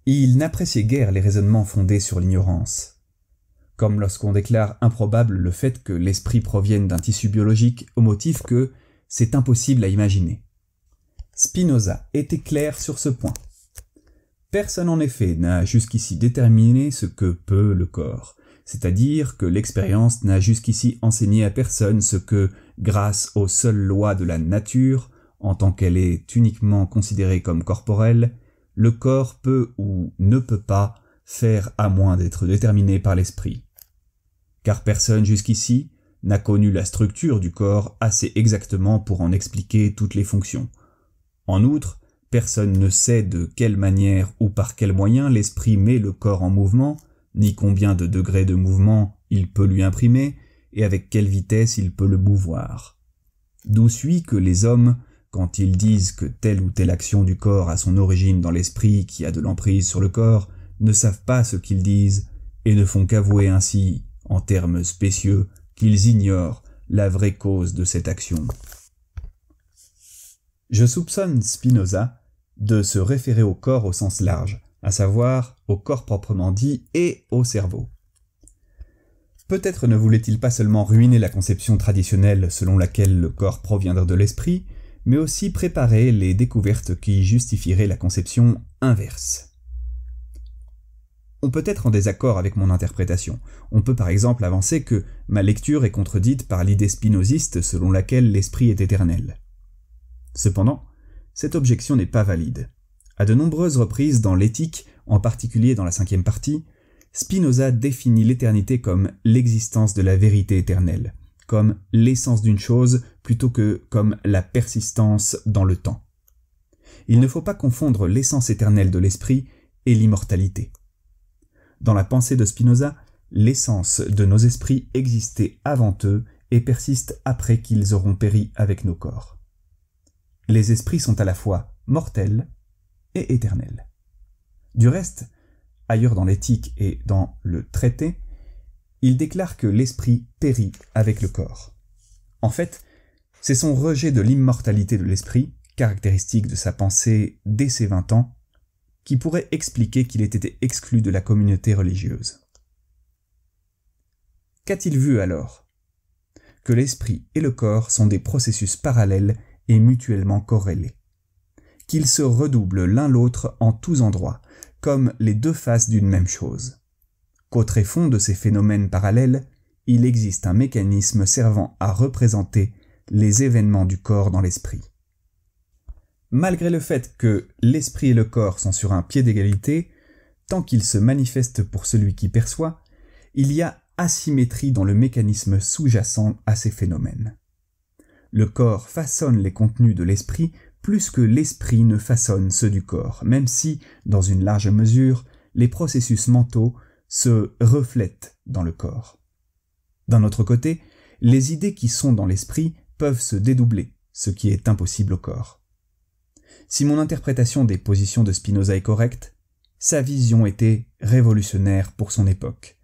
Il n'appréciait guère les raisonnements fondés sur l'ignorance, comme lorsqu'on déclare improbable le fait que l'esprit provienne d'un tissu biologique au motif que c'est impossible à imaginer. Spinoza était clair sur ce point. Personne en effet n'a jusqu'ici déterminé ce que peut le corps, c'est-à-dire que l'expérience n'a jusqu'ici enseigné à personne ce que, grâce aux seules lois de la nature, en tant qu'elle est uniquement considérée comme corporelle, le corps peut ou ne peut pas faire à moins d'être déterminé par l'esprit. Car personne jusqu'ici n'a connu la structure du corps assez exactement pour en expliquer toutes les fonctions. En outre, personne ne sait de quelle manière ou par quels moyens l'esprit met le corps en mouvement, ni combien de degrés de mouvement il peut lui imprimer, et avec quelle vitesse il peut le mouvoir. D'où suit que les hommes, quand ils disent que telle ou telle action du corps a son origine dans l'esprit qui a de l'emprise sur le corps, ne savent pas ce qu'ils disent, et ne font qu'avouer ainsi, en termes spécieux, qu'ils ignorent la vraie cause de cette action. Je soupçonne Spinoza de se référer au corps au sens large, à savoir au corps proprement dit et au cerveau. Peut-être ne voulait-il pas seulement ruiner la conception traditionnelle selon laquelle le corps proviendrait de l'esprit, mais aussi préparer les découvertes qui justifieraient la conception inverse. On peut être en désaccord avec mon interprétation. On peut par exemple avancer que ma lecture est contredite par l'idée spinoziste selon laquelle l'esprit est éternel. Cependant, cette objection n'est pas valide. À de nombreuses reprises dans l'Éthique, en particulier dans la 5e partie, Spinoza définit l'éternité comme l'existence de la vérité éternelle, comme l'essence d'une chose plutôt que comme la persistance dans le temps. Il ne faut pas confondre l'essence éternelle de l'esprit et l'immortalité. Dans la pensée de Spinoza, l'essence de nos esprits existait avant eux et persiste après qu'ils auront péri avec nos corps. Les esprits sont à la fois mortels et éternels. Du reste, ailleurs dans l'Éthique et dans le Traité, il déclare que l'esprit périt avec le corps. En fait, c'est son rejet de l'immortalité de l'esprit, caractéristique de sa pensée dès ses 20 ans, qui pourrait expliquer qu'il ait été exclu de la communauté religieuse. Qu'a-t-il vu alors? Que l'esprit et le corps sont des processus parallèles et mutuellement corrélés, qu'ils se redoublent l'un l'autre en tous endroits, comme les deux faces d'une même chose, qu'au tréfonds de ces phénomènes parallèles, il existe un mécanisme servant à représenter les événements du corps dans l'esprit. Malgré le fait que l'esprit et le corps sont sur un pied d'égalité, tant qu'ils se manifestent pour celui qui perçoit, il y a asymétrie dans le mécanisme sous-jacent à ces phénomènes. Le corps façonne les contenus de l'esprit plus que l'esprit ne façonne ceux du corps, même si, dans une large mesure, les processus mentaux se reflètent dans le corps. D'un autre côté, les idées qui sont dans l'esprit peuvent se dédoubler, ce qui est impossible au corps. Si mon interprétation des positions de Spinoza est correcte, sa vision était révolutionnaire pour son époque,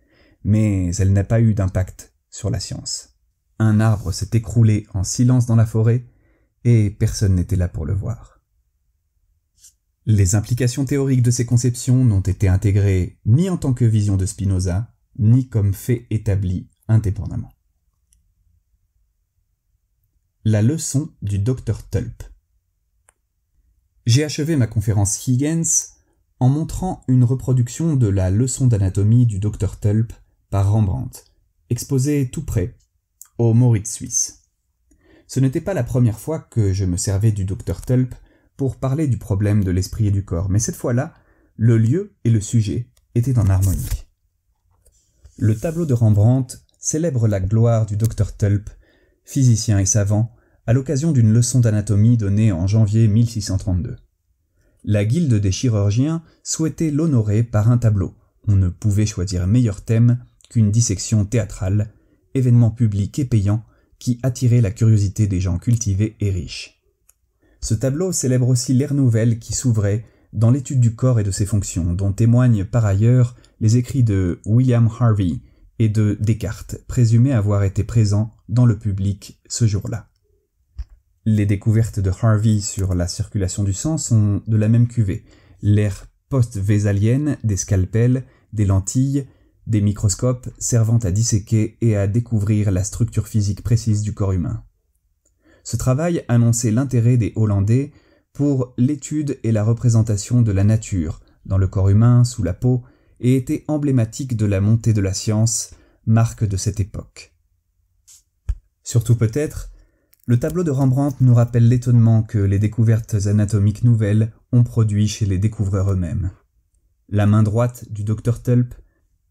mais elle n'a pas eu d'impact sur la science. Un arbre s'est écroulé en silence dans la forêt, et personne n'était là pour le voir. Les implications théoriques de ces conceptions n'ont été intégrées ni en tant que vision de Spinoza, ni comme fait établi indépendamment. La leçon du Dr Tulp. J'ai achevé ma conférence Huygens en montrant une reproduction de la leçon d'anatomie du Dr Tulp par Rembrandt, exposée tout près, au Maurits suisse. Ce n'était pas la première fois que je me servais du Dr Tulp pour parler du problème de l'esprit et du corps, mais cette fois-là, le lieu et le sujet étaient en harmonie. Le tableau de Rembrandt célèbre la gloire du Dr Tulp, physicien et savant, à l'occasion d'une leçon d'anatomie donnée en janvier 1632. La guilde des chirurgiens souhaitait l'honorer par un tableau. On ne pouvait choisir meilleur thème qu'une dissection théâtrale, événement public et payant qui attirait la curiosité des gens cultivés et riches. Ce tableau célèbre aussi l'ère nouvelle qui s'ouvrait dans l'étude du corps et de ses fonctions, dont témoignent par ailleurs les écrits de William Harvey et de Descartes, présumés avoir été présents dans le public ce jour-là. Les découvertes de Harvey sur la circulation du sang sont de la même cuvée, l'ère post-vésalienne des scalpels, des lentilles, des microscopes servant à disséquer et à découvrir la structure physique précise du corps humain. Ce travail annonçait l'intérêt des Hollandais pour l'étude et la représentation de la nature dans le corps humain, sous la peau, et était emblématique de la montée de la science, marque de cette époque. Surtout peut-être, le tableau de Rembrandt nous rappelle l'étonnement que les découvertes anatomiques nouvelles ont produit chez les découvreurs eux-mêmes. La main droite du docteur Tulp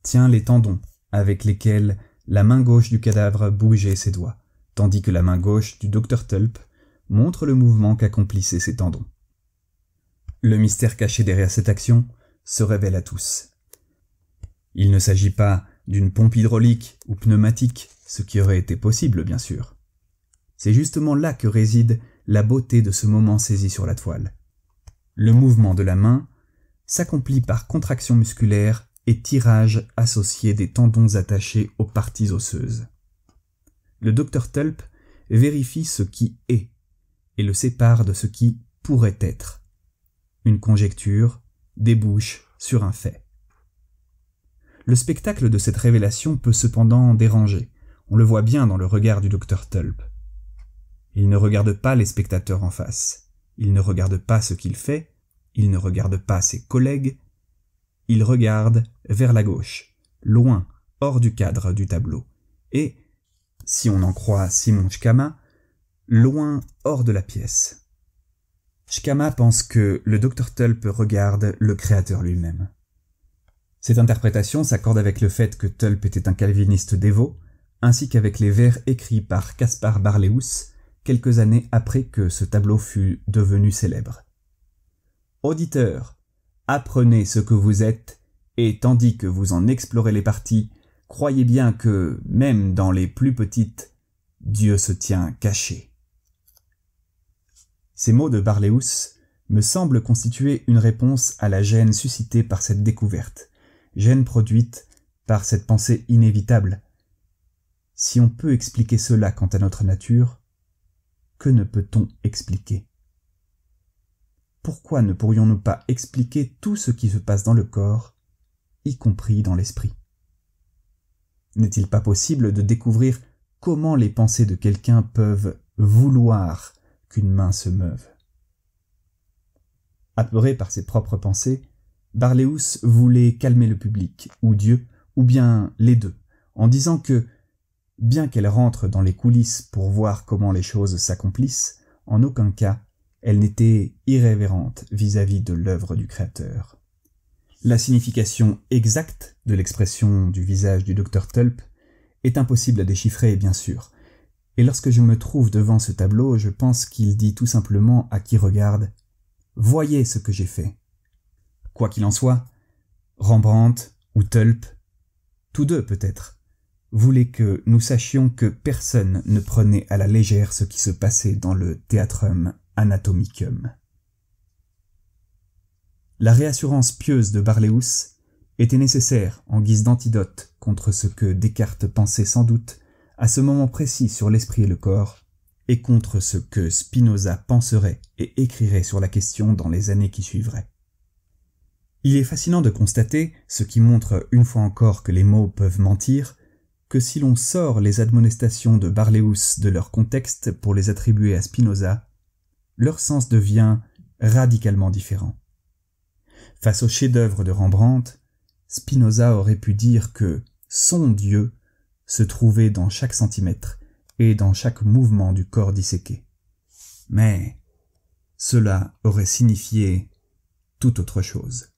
tient les tendons avec lesquels la main gauche du cadavre bougeait ses doigts, tandis que la main gauche du docteur Tulp montre le mouvement qu'accomplissaient ses tendons. Le mystère caché derrière cette action se révèle à tous. Il ne s'agit pas d'une pompe hydraulique ou pneumatique, ce qui aurait été possible bien sûr. C'est justement là que réside la beauté de ce moment saisi sur la toile. Le mouvement de la main s'accomplit par contraction musculaire et tirage associé des tendons attachés aux parties osseuses. Le docteur Tulp vérifie ce qui est et le sépare de ce qui pourrait être. Une conjecture débouche sur un fait. Le spectacle de cette révélation peut cependant déranger. On le voit bien dans le regard du docteur Tulp. Il ne regarde pas les spectateurs en face. Il ne regarde pas ce qu'il fait. Il ne regarde pas ses collègues. Il regarde vers la gauche, loin, hors du cadre du tableau. Et, si on en croit Simon Schama, loin hors de la pièce. Schama pense que le docteur Tulp regarde le créateur lui-même. Cette interprétation s'accorde avec le fait que Tulp était un calviniste dévot, ainsi qu'avec les vers écrits par Caspar Barlheus quelques années après que ce tableau fût devenu célèbre. « Auditeurs, apprenez ce que vous êtes, et tandis que vous en explorez les parties, croyez bien que, même dans les plus petites, Dieu se tient caché. » Ces mots de Barlheus me semblent constituer une réponse à la gêne suscitée par cette découverte, gêne produite par cette pensée inévitable. Si on peut expliquer cela quant à notre nature, que ne peut-on expliquer? Pourquoi ne pourrions-nous pas expliquer tout ce qui se passe dans le corps, y compris dans l'esprit? N'est-il pas possible de découvrir comment les pensées de quelqu'un peuvent vouloir qu'une main se meuve? Apeuré par ses propres pensées, Barlheus voulait calmer le public, ou Dieu, ou bien les deux, en disant que, bien qu'elle rentre dans les coulisses pour voir comment les choses s'accomplissent, en aucun cas elle n'était irrévérente vis-à-vis de l'œuvre du Créateur. La signification exacte de l'expression du visage du docteur Tulp est impossible à déchiffrer, bien sûr, et lorsque je me trouve devant ce tableau, je pense qu'il dit tout simplement à qui regarde « Voyez ce que j'ai fait ». Quoi qu'il en soit, Rembrandt ou Tulp, tous deux peut-être, voulaient que nous sachions que personne ne prenait à la légère ce qui se passait dans le Theatrum Anatomicum. La réassurance pieuse de Barlheus était nécessaire en guise d'antidote contre ce que Descartes pensait sans doute à ce moment précis sur l'esprit et le corps, et contre ce que Spinoza penserait et écrirait sur la question dans les années qui suivraient. Il est fascinant de constater, ce qui montre une fois encore que les mots peuvent mentir, que si l'on sort les admonestations de Barlheus de leur contexte pour les attribuer à Spinoza, leur sens devient radicalement différent. Face au chef-d'œuvre de Rembrandt, Spinoza aurait pu dire que son Dieu se trouvait dans chaque centimètre et dans chaque mouvement du corps disséqué. Mais cela aurait signifié tout autre chose.